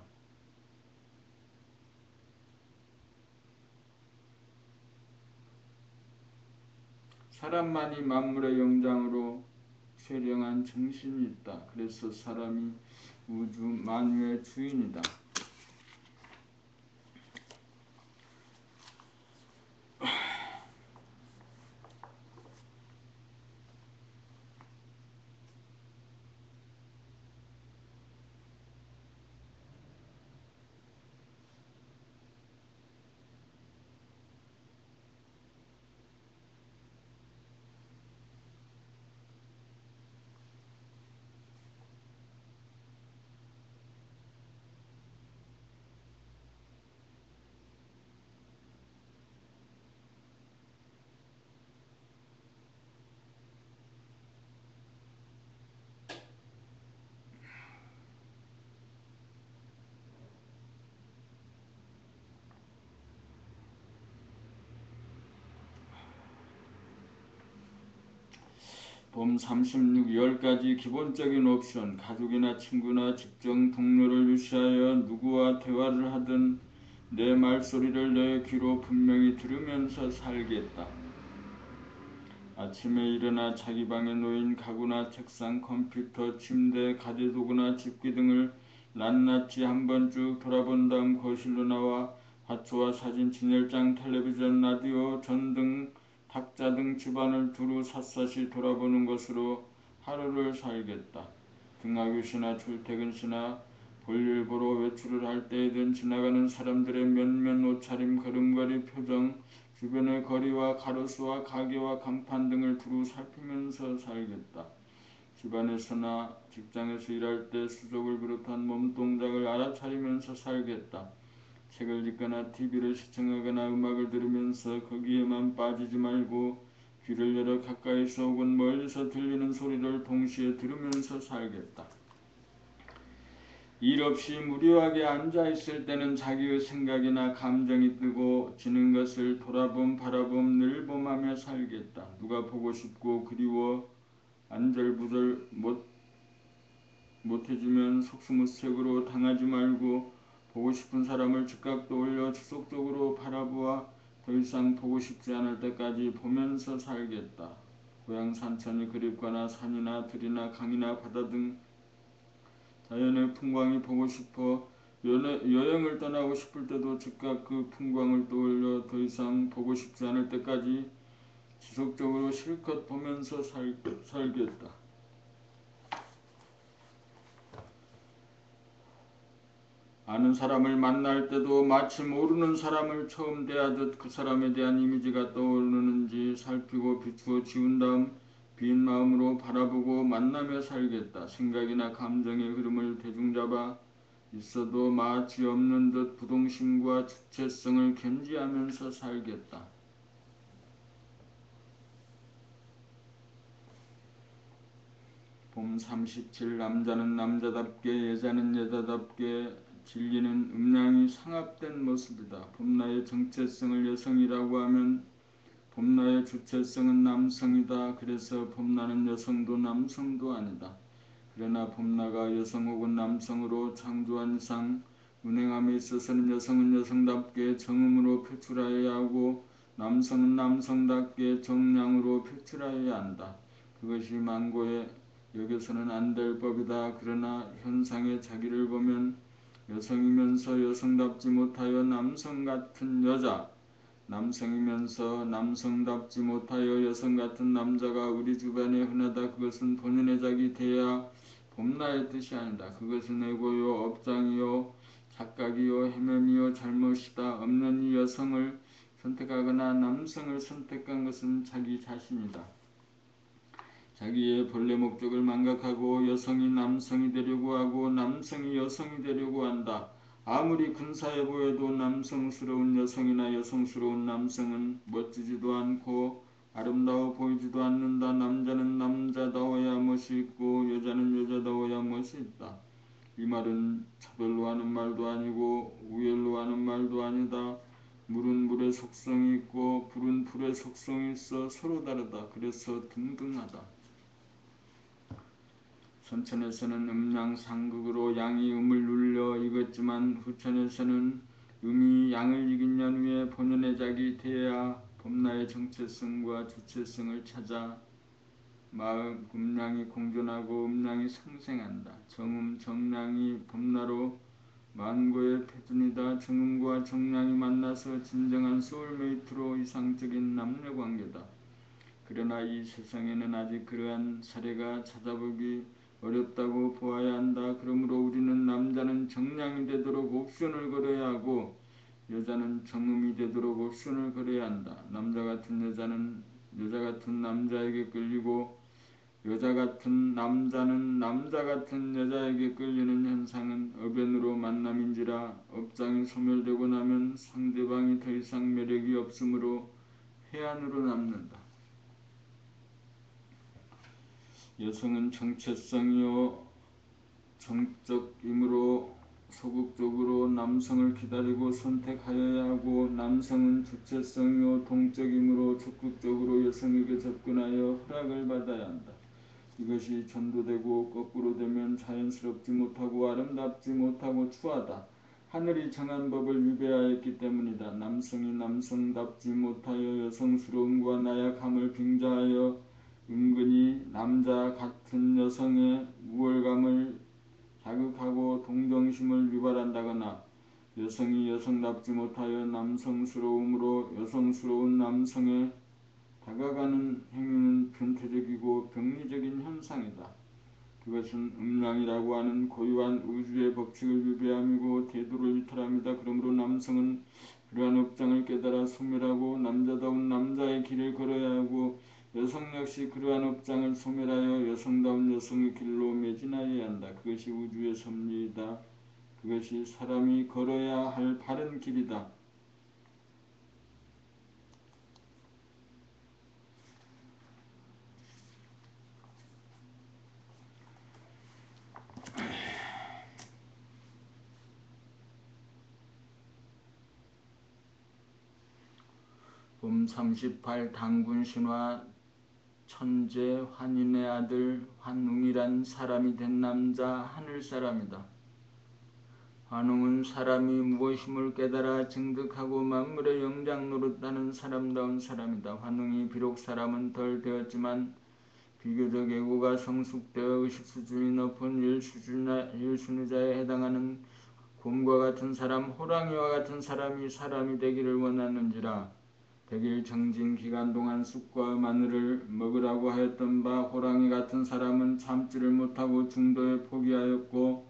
사람만이 만물의 영장으로 최령한 정신이 있다. 그래서 사람이 우주 만유의 주인이다. 봄 36. 10가지 기본적인 옵션. 가족이나 친구나 직장 동료를 유시하여 누구와 대화를 하든 내 말소리를 내 귀로 분명히 들으면서 살겠다. 아침에 일어나 자기 방에 놓인 가구나 책상, 컴퓨터, 침대, 가재도구나 집기 등을 낱낱이 한번 쭉 돌아본 다음 거실로 나와 화초와 사진, 진열장, 텔레비전, 라디오, 전등, 탁자 등 집안을 두루 샅샅이 돌아보는 것으로 하루를 살겠다. 등하교 시나 출퇴근 시나 볼일 보러 외출을 할 때에든 지나가는 사람들의 면면, 옷차림, 걸음걸이, 표정, 주변의 거리와 가로수와 가게와 간판 등을 두루 살피면서 살겠다. 집안에서나 직장에서 일할 때 수족을 비롯한 몸동작을 알아차리면서 살겠다. 책을 읽거나 TV를 시청하거나 음악을 들으면서 거기에만 빠지지 말고 귀를 열어 가까이서 혹은 멀리서 들리는 소리를 동시에 들으면서 살겠다. 일 없이 무료하게 앉아있을 때는 자기의 생각이나 감정이 뜨고 지는 것을 돌아봄, 바라봄, 늘봄하며 살겠다. 누가 보고 싶고 그리워 안절부절 못해주면 속수무책으로 당하지 말고 보고 싶은 사람을 즉각 떠올려 지속적으로 바라보아 더 이상 보고 싶지 않을 때까지 보면서 살겠다. 고향 산천이 그립거나 산이나 들이나 강이나 바다 등 자연의 풍광이 보고 싶어 여행을 떠나고 싶을 때도 즉각 그 풍광을 떠올려 더 이상 보고 싶지 않을 때까지 지속적으로 실컷 보면서 살겠다. 아는 사람을 만날 때도 마치 모르는 사람을 처음 대하듯 그 사람에 대한 이미지가 떠오르는지 살피고 비추어 지운 다음 빈 마음으로 바라보고 만나며 살겠다. 생각이나 감정의 흐름을 대중잡아 있어도 마치 없는 듯 부동심과 주체성을 견지하면서 살겠다. 봄 37. 남자는 남자답게 여자는 여자답게 진리는 음양이 상합된 모습이다. 봄나의 정체성을 여성이라고 하면 봄나의 주체성은 남성이다. 그래서 봄나는 여성도 남성도 아니다. 그러나 봄나가 여성 혹은 남성으로 창조한 이상 운행함에 있어서는 여성은 여성답게 정음으로 표출하여야 하고 남성은 남성답게 정량으로 표출하여야 한다. 그것이 만고에 여겨서는 안 될 법이다. 그러나 현상의 자기를 보면 여성이면서 여성답지 못하여 남성 같은 여자, 남성이면서 남성답지 못하여 여성 같은 남자가 우리 주변에 흔하다. 그것은 본연의 자기 대야 봄나의 뜻이 아니다. 그것은 애고요, 업장이요, 착각이요, 헤매미요, 잘못이다. 없는 이 여성을 선택하거나 남성을 선택한 것은 자기 자신이다. 자기의 본래 목적을 망각하고 여성이 남성이 되려고 하고 남성이 여성이 되려고 한다. 아무리 근사해 보여도 남성스러운 여성이나 여성스러운 남성은 멋지지도 않고 아름다워 보이지도 않는다. 남자는 남자다워야 멋이 있고 여자는 여자다워야 멋이 있다. 이 말은 차별로 하는 말도 아니고 우열로 하는 말도 아니다. 물은 물의 속성이 있고 불은 불의 속성이 있어 서로 다르다. 그래서 등등하다. 선천에서는 음양상극으로 양이 음을 눌려 익었지만 후천에서는 음이 양을 이긴 연후에 본연의 자기 대야 봄나의 정체성과 주체성을 찾아 마음 음양이 공존하고 음양이 상생한다. 정음 정량이 봄나로 만고의 표준이다. 정음과 정량이 만나서 진정한 소울메이트로 이상적인 남녀관계다. 그러나 이 세상에는 아직 그러한 사례가 찾아보기 어렵다고 보아야 한다. 그러므로 우리는 남자는 정량이 되도록 옵션을 걸어야 하고 여자는 정음이 되도록 옵션을 걸어야 한다. 남자 같은 여자는 여자 같은 남자에게 끌리고 여자 같은 남자는 남자 같은 여자에게 끌리는 현상은 어변으로 만남인지라 업장이 소멸되고 나면 상대방이 더 이상 매력이 없으므로 해안으로 남는다. 여성은 정체성이요 정적이므로 소극적으로 남성을 기다리고 선택하여야 하고 남성은 주체성이요 동적이므로 적극적으로 여성에게 접근하여 허락을 받아야 한다. 이것이 전도되고 거꾸로 되면 자연스럽지 못하고 아름답지 못하고 추하다. 하늘이 정한 법을 위배하였기 때문이다. 남성이 남성답지 못하여 여성스러움과 나약함을 빙자하여 은근히 남자 같은 여성의 우월감을 자극하고 동정심을 유발한다거나 여성이 여성답지 못하여 남성스러움으로 여성스러운 남성에 다가가는 행위는 변태적이고 병리적인 현상이다. 그것은 음양이라고 하는 고유한 우주의 법칙을 위배함이고 태도를 이탈함이다. 그러므로 남성은 그러한 업장을 깨달아 소멸하고 남자다운 남자의 길을 걸어야 하고 여성 역시 그러한 업장을 소멸하여 여성다운 여성의 길로 매진하여야 한다. 그것이 우주의 섭리이다. 그것이 사람이 걸어야 할 바른 길이다. 봄 38 당군신화 천재 환인의 아들 환웅이란 사람이 된 남자 하늘사람이다. 환웅은 사람이 무엇임을 깨달아 증득하고 만물의 영장 노릇하는 사람다운 사람이다. 환웅이 비록 사람은 덜 되었지만 비교적 애고가 성숙되어 의식 수준이 높은 일순위자에 해당하는 곰과 같은 사람, 호랑이와 같은 사람이 사람이 되기를 원하는지라. 100일 정진 기간 동안 쑥과 마늘을 먹으라고 하였던 바 호랑이 같은 사람은 참지를 못하고 중도에 포기하였고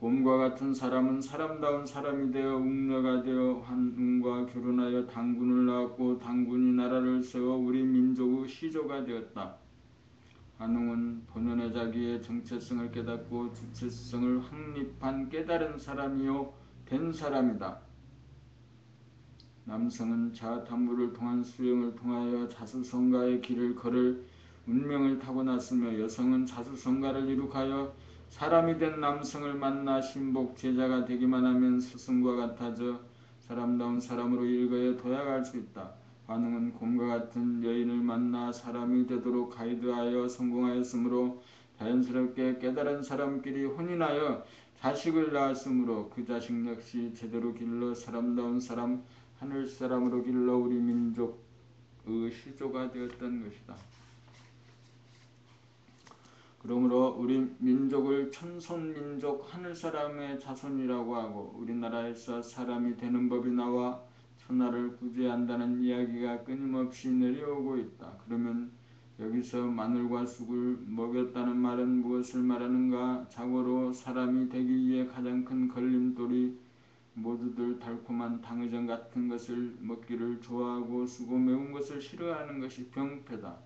곰과 같은 사람은 사람다운 사람이 되어 웅녀가 되어 환웅과 결혼하여 당군을 낳았고 당군이 나라를 세워 우리 민족의 시조가 되었다. 환웅은 본연의 자기의 정체성을 깨닫고 주체성을 확립한 깨달은 사람이요 된 사람이다. 남성은 자아탐구를 통한 수행을 통하여 자수성가의 길을 걸을 운명을 타고났으며 여성은 자수성가를 이룩하여 사람이 된 남성을 만나 신복 제자가 되기만 하면 스승과 같아져 사람다운 사람으로 일거에 도약할 수 있다. 환웅은 곰과 같은 여인을 만나 사람이 되도록 가이드하여 성공하였으므로 자연스럽게 깨달은 사람끼리 혼인하여 자식을 낳았으므로 그 자식 역시 제대로 길러 사람다운 사람 하늘사람으로 길러 우리 민족의 시조가 되었던 것이다. 그러므로 우리 민족을 천손민족 하늘사람의 자손이라고 하고 우리나라에서 사람이 되는 법이 나와 천하를 구제한다는 이야기가 끊임없이 내려오고 있다. 그러면 여기서 마늘과 쑥을 먹였다는 말은 무엇을 말하는가? 자고로 사람이 되기 위해 가장 큰 걸림돌이 모두들 달콤한 당의정 같은 것을 먹기를 좋아하고 쓰고 매운 것을 싫어하는 것이 병폐다.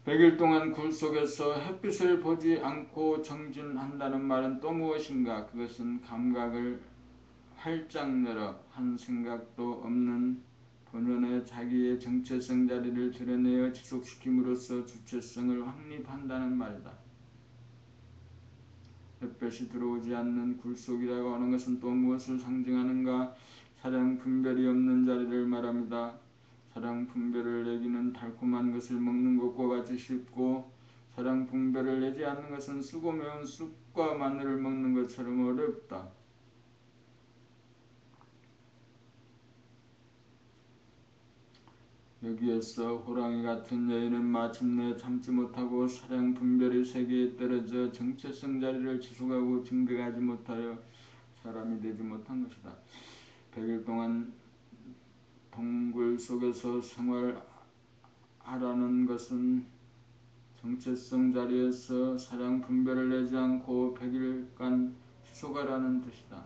100일 동안 굴 속에서 햇빛을 보지 않고 정진한다는 말은 또 무엇인가? 그것은 감각을 활짝 열어 한 생각도 없는 본연의 자기의 정체성 자리를 드러내어 지속시킴으로써 주체성을 확립한다는 말이다. 햇볕이 들어오지 않는 굴 속이라고 하는 것은 또 무엇을 상징하는가? 사랑 분별이 없는 자리를 말합니다. 사랑 분별을 내기는 달콤한 것을 먹는 것과 같이 쉽고 사랑 분별을 내지 않는 것은 쓰고 매운 쑥과 마늘을 먹는 것처럼 어렵다. 여기에서 호랑이 같은 여인은 마침내 참지 못하고 사랑 분별의 세계에 떨어져 정체성 자리를 지속하고 증득하지 못하여 사람이 되지 못한 것이다. 100일 동안 동굴 속에서 생활하라는 것은 정체성 자리에서 사랑 분별을 내지 않고 100일간 지속하라는 뜻이다.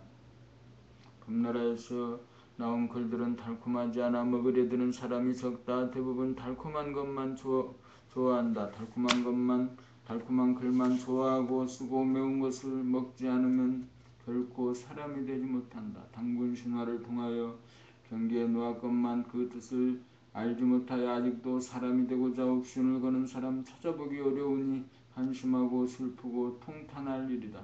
금나라에서 나온 글들은 달콤하지 않아 먹으려 드는 사람이 적다. 대부분 달콤한 것만 좋아한다. 달콤한 글만 좋아하고 쓰고 매운 것을 먹지 않으면 결코 사람이 되지 못한다. 당군 신화를 통하여 경계에 놓았건만 그 뜻을 알지 못하여 아직도 사람이 되고자 옥신을 거는 사람 찾아보기 어려우니 한심하고 슬프고 통탄할 일이다.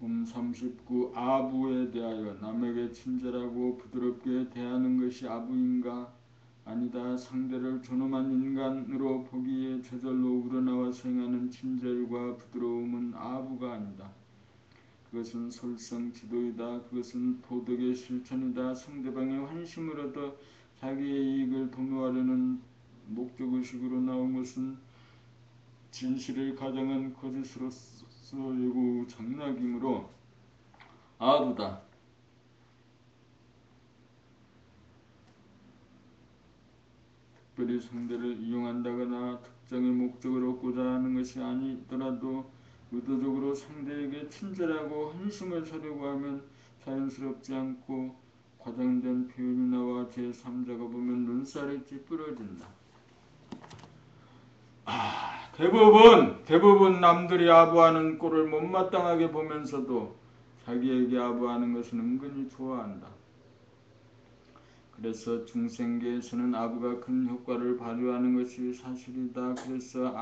봄 39. 아부에 대하여 남에게 친절하고 부드럽게 대하는 것이 아부인가? 아니다. 상대를 존엄한 인간으로 보기에 저절로 우러나와서 행하는 친절과 부드러움은 아부가 아니다. 그것은 솔성 지도이다. 그것은 도덕의 실천이다. 상대방의 환심을 얻어 자기의 이익을 도모하려는 목적의식으로 나온 것은 진실을 가장한 거짓으로서 예고 장락이므로 아부다. 특별히 상대를 이용한다거나 특정의 목적을 얻고자 하는 것이 아니더라도 의도적으로 상대에게 친절하고 헌심을 사려고 하면 자연스럽지 않고 과장된 표현이 나와 제3자가 보면 눈살이 찌푸려진다. 대부분 남들이 아부하는 꼴을 못마땅하게 보면서도 자기에게 아부하는 것은 은근히 좋아한다. 그래서 중생계에서는 아부가 큰 효과를 발휘하는 것이 사실이다. 그래서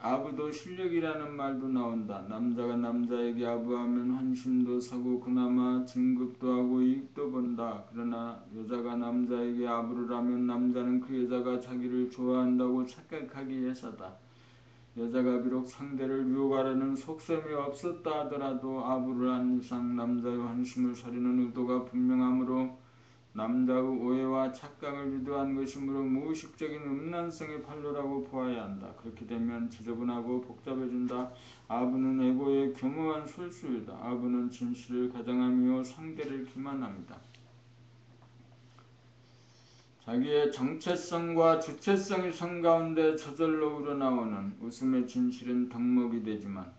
아부도 실력이라는 말도 나온다. 남자가 남자에게 아부하면 환심도 사고 그나마 진급도 하고 이익도 본다. 그러나 여자가 남자에게 아부를 하면 남자는 그 여자가 자기를 좋아한다고 착각하기 해서다. 여자가 비록 상대를 유혹하려는 속셈이 없었다 하더라도 아부를 한 이상 남자의 환심을 사려는 의도가 분명하므로 남자의 오해와 착각을 유도한 것이므로 무의식적인 음란성의 판로라고 보아야 한다. 그렇게 되면 지저분하고 복잡해진다. 아부는 에고의 교묘한 술수이다. 아부는 진실을 가장하며 상대를 기만합니다. 자기의 정체성과 주체성의 성 가운데 저절로 우러나오는 웃음의 진실은 덕목이 되지만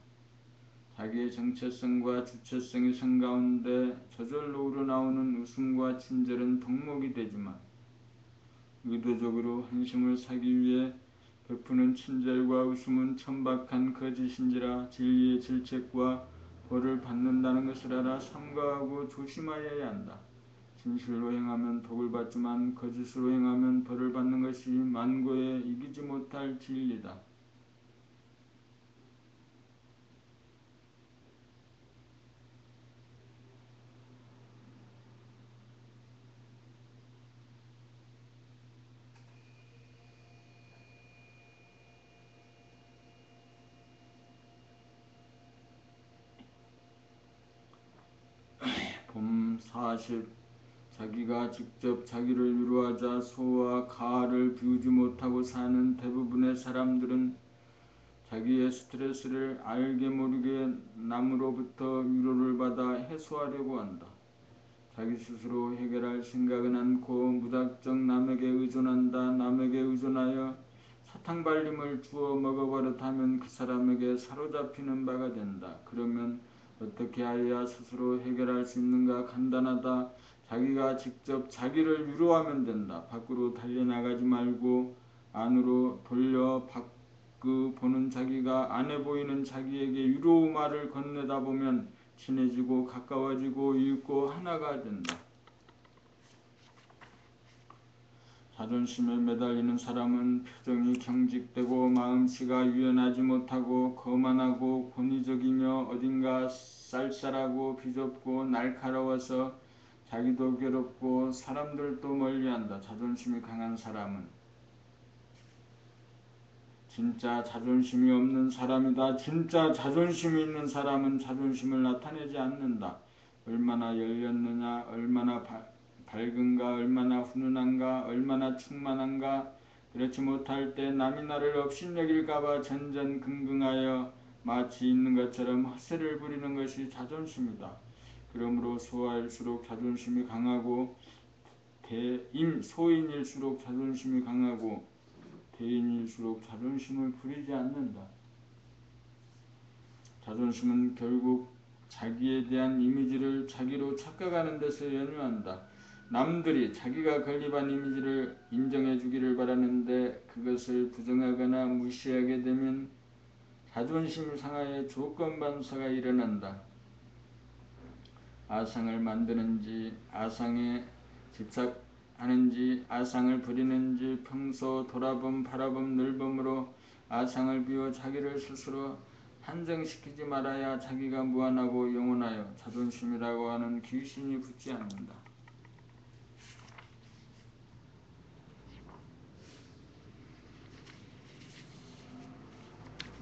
자기의 정체성과 주체성의 성 가운데 저절로 우러나오는 웃음과 친절은 덕목이 되지만 의도적으로 환심을 사기 위해 베푸는 친절과 웃음은 천박한 거짓인지라 진리의 질책과 벌을 받는다는 것을 알아 삼가하고 조심하여야 한다. 진실로 행하면 복을 받지만 거짓으로 행하면 벌을 받는 것이 만고에 이기지 못할 진리다. 봄 40. 자기가 직접 자기를 위로하자 소와 가를 비우지 못하고 사는 대부분의 사람들은 자기의 스트레스를 알게 모르게 남으로부터 위로를 받아 해소하려고 한다. 자기 스스로 해결할 생각은 않고 무작정 남에게 의존한다. 남에게 의존하여 사탕발림을 주워 먹어버릇하면 그 사람에게 사로잡히는 바가 된다. 그러면 어떻게 하여야 스스로 해결할 수 있는가? 간단하다. 자기가 직접 자기를 위로하면 된다. 밖으로 달려나가지 말고 안으로 돌려 밖 보는 자기가 안에 보이는 자기에게 위로 말을 건네다 보면 친해지고 가까워지고 있고 하나가 된다. 자존심에 매달리는 사람은 표정이 경직되고 마음씨가 유연하지 못하고 거만하고 권위적이며 어딘가 쌀쌀하고 비좁고 날카로워서 자기도 괴롭고 사람들도 멀리한다. 자존심이 강한 사람은 진짜 자존심이 없는 사람이다. 진짜 자존심이 있는 사람은 자존심을 나타내지 않는다. 얼마나 열렸느냐, 얼마나 밝은가, 얼마나 훈훈한가, 얼마나 충만한가. 그렇지 못할 때 남이 나를 업신여길까봐 전전긍긍하여 마치 있는 것처럼 허세를 부리는 것이 자존심이다. 그러므로 소아일수록 자존심이 강하고 소인일수록 자존심이 강하고 대인일수록 자존심을 부리지 않는다. 자존심은 결국 자기에 대한 이미지를 자기로 착각하는 데서 연유한다. 남들이 자기가 건립한 이미지를 인정해 주기를 바라는데 그것을 부정하거나 무시하게 되면 자존심 상하에 조건반사가 일어난다. 아상을 만드는지 아상에 집착하는지 아상을 부리는지 평소 돌아봄 바라봄 늘봄으로 아상을 비워 자기를 스스로 한정시키지 말아야 자기가 무한하고 영원하여 자존심이라고 하는 귀신이 붙지 않는다.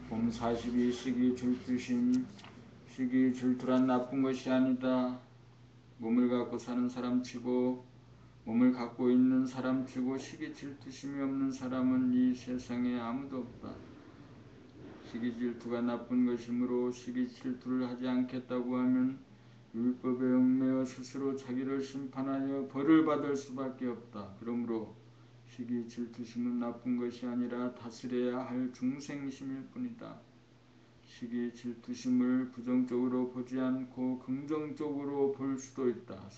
봄 42 시기 질투심. 시기 질투란 나쁜 것이 아니다. 몸을 갖고 사는 사람치고 몸을 갖고 있는 사람치고 시기 질투심이 없는 사람은 이 세상에 아무도 없다. 시기 질투가 나쁜 것이므로 시기 질투를 하지 않겠다고 하면 율법에 얽매여 스스로 자기를 심판하여 벌을 받을 수밖에 없다. 그러므로 시기 질투심은 나쁜 것이 아니라 다스려야 할 중생심일 뿐이다. 시기 질투심을 부정적으로 보지 않고 긍정적으로 볼 수도 있다.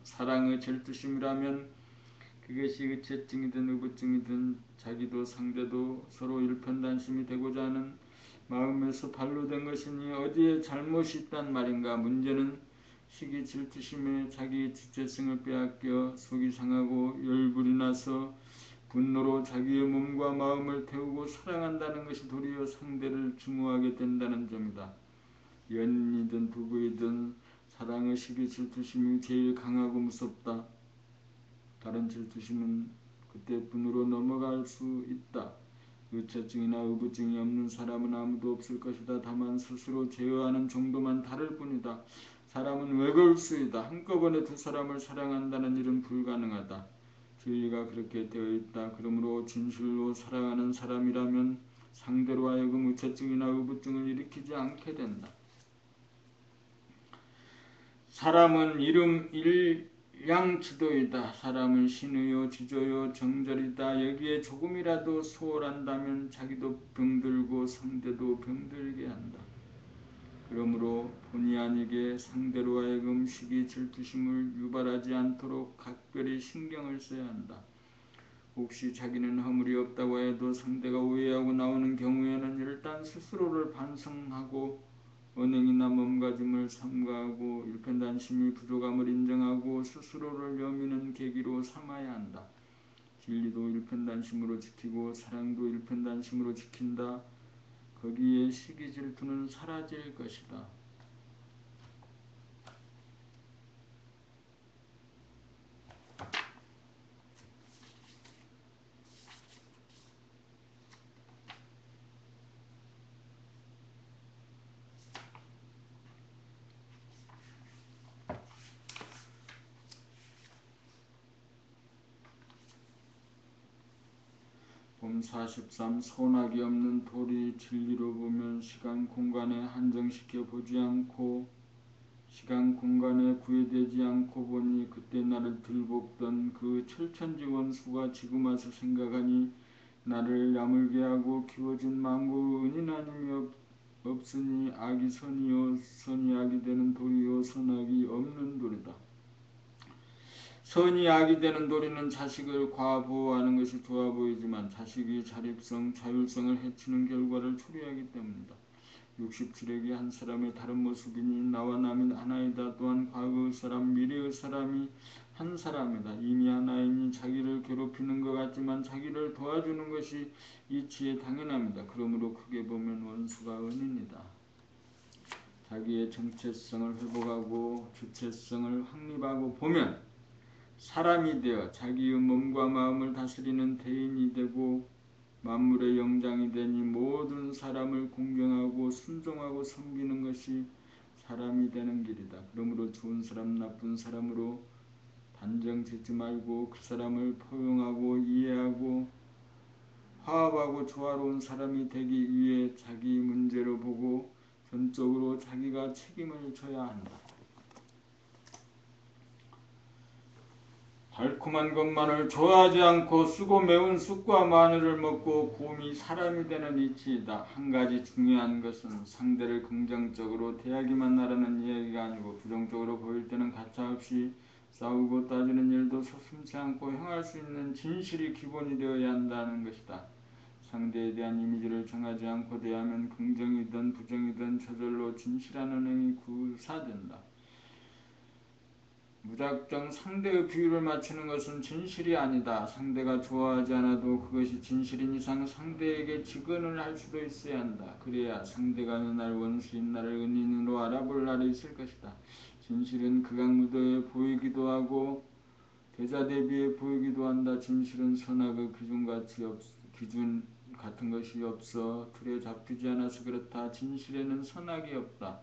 사랑의 질투심이라면 그것이 의체증이든 의부증이든 자기도 상대도 서로 일편단심이 되고자 하는 마음에서 발로된 것이니 어디에 잘못이 있단 말인가. 문제는 시기 질투심에 자기 주체성을 빼앗겨 속이 상하고 열불이 나서 분노로 자기의 몸과 마음을 태우고 사랑한다는 것이 도리어 상대를 증오하게 된다는 점이다. 연인이든 부부이든 사랑의 시기 질투심이 제일 강하고 무섭다. 다른 질투심은 그때 분으로 넘어갈 수 있다. 의처증이나 의부증이 없는 사람은 아무도 없을 것이다. 다만 스스로 제어하는 정도만 다를 뿐이다. 사람은 외골수이다. 한꺼번에 두 사람을 사랑한다는 일은 불가능하다. 진리가 그렇게 되어 있다. 그러므로 진실로 사랑하는 사람이라면 상대로 하여금 의처증이나 의부증을 일으키지 않게 된다. 사람은 일양지도이다. 사람은 신의요 지조요 정절이다. 여기에 조금이라도 소홀한다면 자기도 병들고 상대도 병들게 한다. 그러므로 본의 아니게 상대로 하여금 시기 질투심을 유발하지 않도록 각별히 신경을 써야 한다. 혹시 자기는 허물이 없다고 해도 상대가 오해하고 나오는 경우에는 일단 스스로를 반성하고 언행이나 몸가짐을 삼가하고 일편단심이 부족함을 인정하고 스스로를 여미는 계기로 삼아야 한다. 진리도 일편단심으로 지키고 사랑도 일편단심으로 지킨다. 거기에 시기 질투는 사라질 것이다. 봄 43 선악이 없는 도리. 진리로 보면 시간 공간에 한정시켜 보지 않고 시간 공간에 구애되지 않고 보니 그때 나를 들볶던 그 철천지 원수가 지금 와서 생각하니 나를 야물게 하고 키워준 망고 은인하님이 없으니 악이 선이요 선이 악이 되는 도리요 선악이 없는 도리다. 선이 악이 되는 도리는 자식을 과보호하는 것이 좋아 보이지만 자식이 자립성, 자율성을 해치는 결과를 초래하기 때문이다. 67액이 한 사람의 다른 모습이니 나와 남인 하나이다. 또한 과거의 사람, 미래의 사람이 한 사람이다. 이미 하나이니 자기를 괴롭히는 것 같지만 자기를 도와주는 것이 이치의 당연합니다. 그러므로 크게 보면 원수가 은인이다. 자기의 정체성을 회복하고 주체성을 확립하고 보면 사람이 되어 자기의 몸과 마음을 다스리는 대인이 되고 만물의 영장이 되니 모든 사람을 공경하고 순종하고 섬기는 것이 사람이 되는 길이다. 그러므로 좋은 사람 나쁜 사람으로 단정 짓지 말고 그 사람을 포용하고 이해하고 화합하고 조화로운 사람이 되기 위해 자기 문제로 보고 전적으로 자기가 책임을 져야 한다. 달콤한 것만을 좋아하지 않고 쓰고 매운 쑥과 마늘을 먹고 곰이 사람이 되는 이치이다. 한 가지 중요한 것은 상대를 긍정적으로 대하기만 하라는 이야기가 아니고 부정적으로 보일 때는 가차없이 싸우고 따지는 일도 서슴지 않고 행할 수 있는 진실이 기본이 되어야 한다는 것이다. 상대에 대한 이미지를 정하지 않고 대하면 긍정이든 부정이든 저절로 진실한 언행이 구사된다. 무작정 상대의 비율을 맞추는 것은 진실이 아니다. 상대가 좋아하지 않아도 그것이 진실인 이상 상대에게 직언을 할 수도 있어야 한다. 그래야 상대가 어느 날 원수인 나를 은인으로 알아볼 날이 있을 것이다. 진실은 극악무도해 보이기도 하고 대자대비해 보이기도 한다. 진실은 선악의 기준 같은 것이 없어 틀에 잡히지 않아서 그렇다. 진실에는 선악이 없다.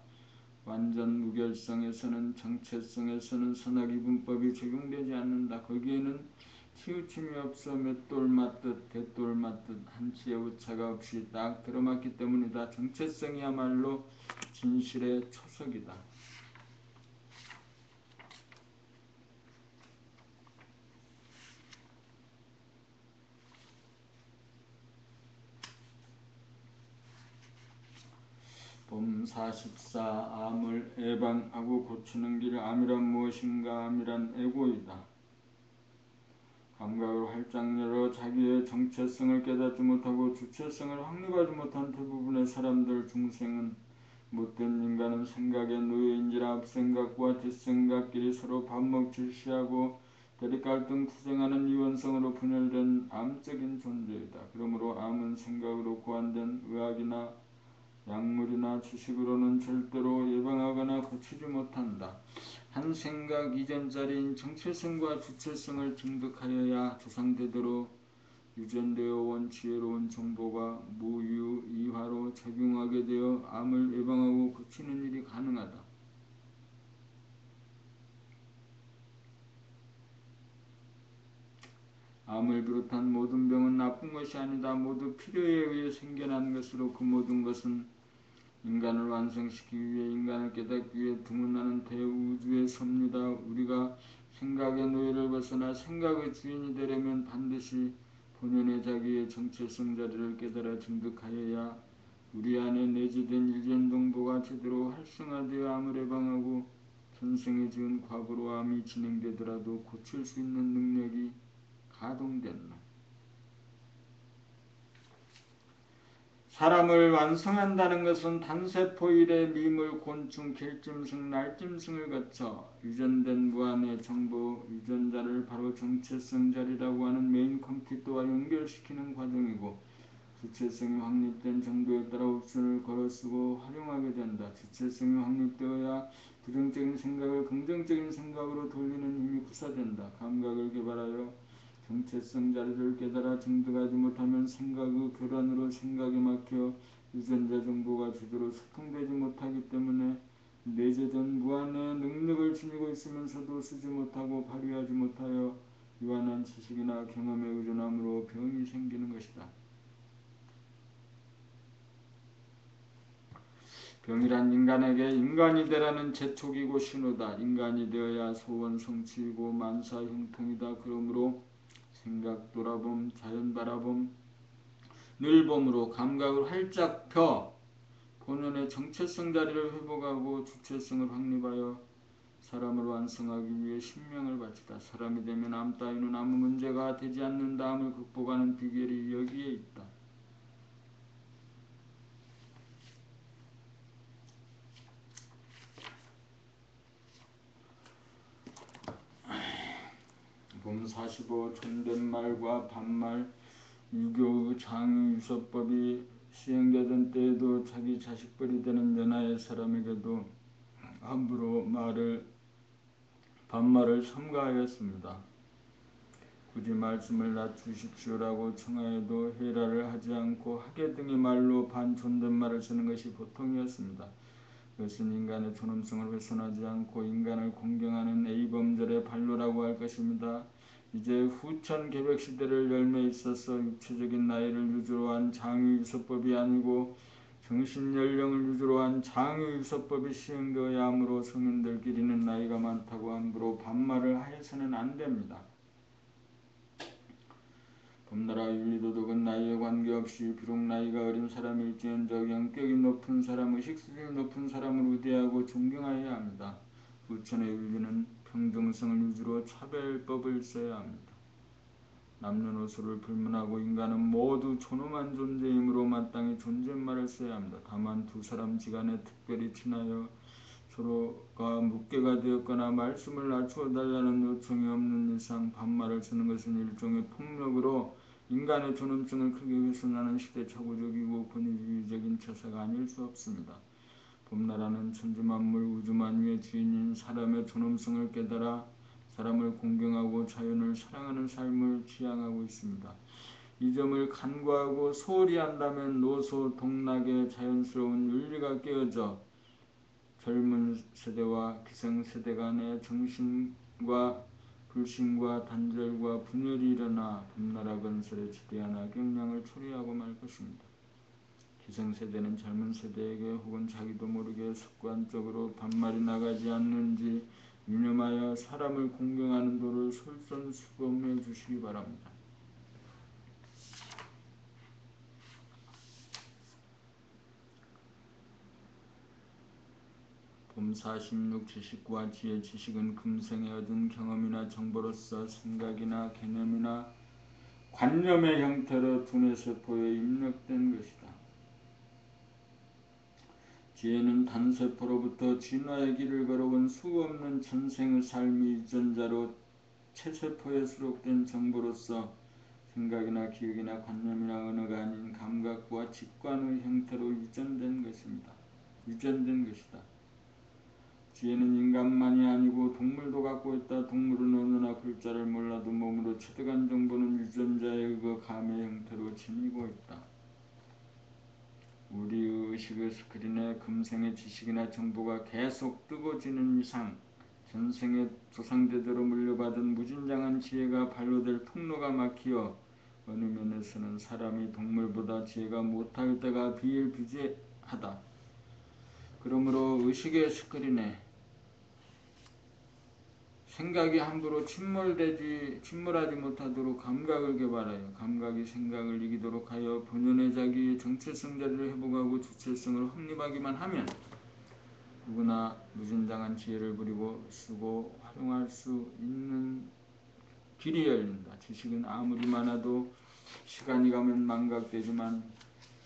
완전 무결성에서는 정체성에서는 선악의 분법이 적용되지 않는다. 거기에는 치우침이 없어 맷돌 맞듯 대돌 맞듯 한치의 오차가 없이 딱 들어맞기 때문이다. 정체성이야말로 진실의 초석이다. 봄 44. 암을 예방하고 고치는 길. 암이란 무엇인가? 암이란 에고이다. 감각을 활짝 열어 자기의 정체성을 깨닫지 못하고 주체성을 확립하지 못한 대부분의 사람들 중생은 못된 인간은 생각의 노예인지라 앞생각과 뒷생각끼리 서로 반목질시하고 대립갈등 투쟁하는 이원성으로 분열된 암적인 존재이다. 그러므로 암은 생각으로 고안된 의학이나 약물이나 지식으로는 절대로 예방하거나 고치지 못한다. 한 생각 이전자리인 정체성과 주체성을 증득하여야 조상대대로 유전되어 온 지혜로운 정보가 무유이화로 적용하게 되어 암을 예방하고 고치는 일이 가능하다. 암을 비롯한 모든 병은 나쁜 것이 아니다. 모두 필요에 의해 생겨난 것으로 그 모든 것은 인간을 완성시키기 위해 인간을 깨닫기 위해 드문나는 대우주의 섭니다. 우리가 생각의 노예를 벗어나 생각의 주인이 되려면 반드시 본연의 자기의 정체성 자리를 깨달아 증득하여야 우리 안에 내재된 일전동보가 제대로 활성화되어 암을 예방하고 전생에 지은 과거로 암이 진행되더라도 고칠 수 있는 능력이 가동된다. 사람을 완성한다는 것은 단세포 일에 미물, 곤충, 길짐승, 날짐승을 거쳐 유전된 무한의 정보 유전자를 바로 정체성 자리라고 하는 메인 컴퓨터와 연결시키는 과정이고 주체성이 확립된 정도에 따라 옵션을 걸어쓰고 활용하게 된다. 주체성이 확립되어야 부정적인 생각을 긍정적인 생각으로 돌리는 힘이 구사된다. 감각을 개발하여 정체성 자리를 깨달아 증득하지 못하면 생각의 교란으로 생각에 막혀 유전자 정보가 제대로 소통되지 못하기 때문에 내재된 무한의 능력을 지니고 있으면서도 쓰지 못하고 발휘하지 못하여 유한한 지식이나 경험에 의존함으로 병이 생기는 것이다. 병이란 인간에게 인간이 되라는 재촉이고 신호다. 인간이 되어야 소원 성취이고 만사 형통이다. 그러므로 생각 돌아봄, 자연 바라봄, 늘 봄으로 감각을 활짝 펴 본연의 정체성 자리를 회복하고 주체성을 확립하여 사람을 완성하기 위해 신명을 바치다. 사람이 되면 암 따위는 아무 문제가 되지 않는다. 암을 극복하는 비결이 여기에 있다. 봄 45. 존댓말과 반말. 유교의 장유유서법이 시행되던 때에도 자기 자식벌이 되는 연하의 사람에게도 함부로 반말을 삼가하였습니다. 굳이 말씀을 낮추십시오라고 청하여도 해라를 하지 않고 하계 등의 말로 반존댓말을 쓰는 것이 보통이었습니다. 그것은 인간의 존엄성을 훼손하지 않고 인간을 공경하는 A범절의 반로라고 할 것입니다. 이제 후천 개벽시대를 열매 있어서 육체적인 나이를 유주로 한 장유유서법이 아니고 정신연령을 유주로 한 장유유서법이 시행되어야 하므로 성인들끼리는 나이가 많다고 함부로 반말을 하여서는 안됩니다. 범나라 윤리도덕은 나이에 관계없이 비록 나이가 어린 사람일지언정 영격이 높은 사람, 의식 수준이 높은 사람을 우대하고 존경하여야 합니다. 후천의 윤리는 평등성을 유주로 차별법을 써야 합니다. 남녀노소를 불문하고 인간은 모두 존엄한 존재이므로 마땅히 존댓말을 써야 합니다. 다만 두 사람 지간에 특별히 친하여 서로가 묻게가 되었거나 말씀을 낮추어 달라는 요청이 없는 이상 반말을 쓰는 것은 일종의 폭력으로 인간의 존엄성을 크게 훼손하는 시대착오적이고 권위주의적인 처사가 아닐 수 없습니다. 봄나라는 천지만물 우주만유의 주인인 사람의 존엄성을 깨달아 사람을 공경하고 자연을 사랑하는 삶을 지향하고 있습니다. 이 점을 간과하고 소홀히 한다면 노소 동락의 자연스러운 윤리가 깨어져 젊은 세대와 기성세대 간의 정신과 불신과 단절과 분열이 일어나 봄나라 건설에 지대한 악영향을 초래하고 말 것입니다. 기성세대는 젊은 세대에게 혹은 자기도 모르게 습관적으로 반말이 나가지 않는지 유념하여 사람을 공경하는 도를 솔선수범해 주시기 바랍니다. 봄 46 지식과 지혜 지식은 금생에 얻은 경험이나 정보로서 생각이나 개념이나 관념의 형태로 두뇌 세포에 입력된 것이다. 지혜는 단세포로부터 진화의 길을 걸어온 수없는 전생의 삶의 유전자로 체세포에 수록된 정보로서 생각이나 기억이나 관념이나 언어가 아닌 감각과 직관의 형태로 유전된 것이다. 지혜는 인간만이 아니고 동물도 갖고 있다. 동물은 언어나 글자를 몰라도 몸으로 체득한 정보는 유전자에 의거 감의 형태로 지니고 있다. 우리의 의식의 스크린에 금생의 지식이나 정보가 계속 뜨고지는 이상 전생의 조상대대로 물려받은 무진장한 지혜가 발로될 통로가 막히어 어느 면에서는 사람이 동물보다 지혜가 못할 때가 비일비재하다. 그러므로 의식의 스크린에 생각이 함부로 침몰하지 못하도록 감각을 개발하여 감각이 생각을 이기도록 하여 본연의 자기의 정체성 자리를 회복하고 주체성을 확립하기만 하면 누구나 무진장한 지혜를 부리고 쓰고 활용할 수 있는 길이 열린다. 지식은 아무리 많아도 시간이 가면 망각되지만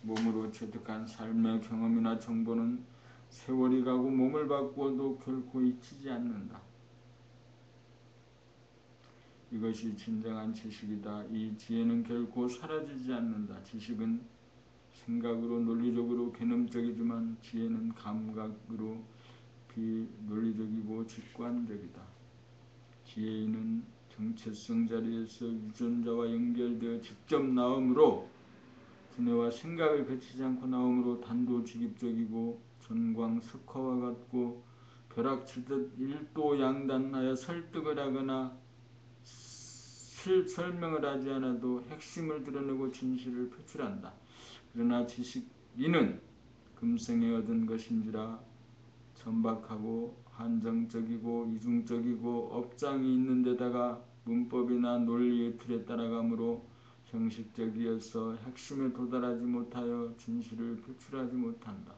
몸으로 체득한 삶의 경험이나 정보는 세월이 가고 몸을 바꾸어도 결코 잊히지 않는다. 이것이 진정한 지식이다. 이 지혜는 결코 사라지지 않는다. 지식은 생각으로 논리적으로 개념적이지만 지혜는 감각으로 비논리적이고 직관적이다. 지혜인은 정체성 자리에서 유전자와 연결되어 직접 나오므로 두뇌와 생각을 거치지 않고 나오므로 단도직입적이고 전광석화와 같고 벼락치듯 일도양단하여 설득을 하거나 설명을 하지 않아도 핵심을 드러내고 진실을 표출한다. 그러나 지식인은 금생에 얻은 것인지라 천박하고 한정적이고 이중적이고 업장이 있는 데다가 문법이나 논리의 틀에 따라가므로 형식적이어서 핵심에 도달하지 못하여 진실을 표출하지 못한다.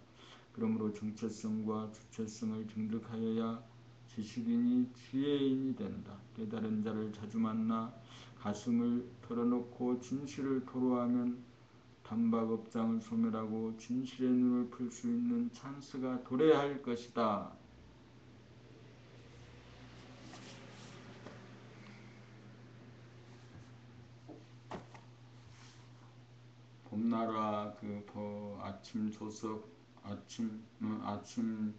그러므로 정체성과 주체성을 증득하여야 지식인이 지혜인이 된다. 깨달은 자를 자주 만나 가슴을 털어놓고 진실을 토로하면 단박업장을 소멸하고 진실의 눈을 풀 수 있는 찬스가 도래할 것이다. 봄나라 아침 조석 아침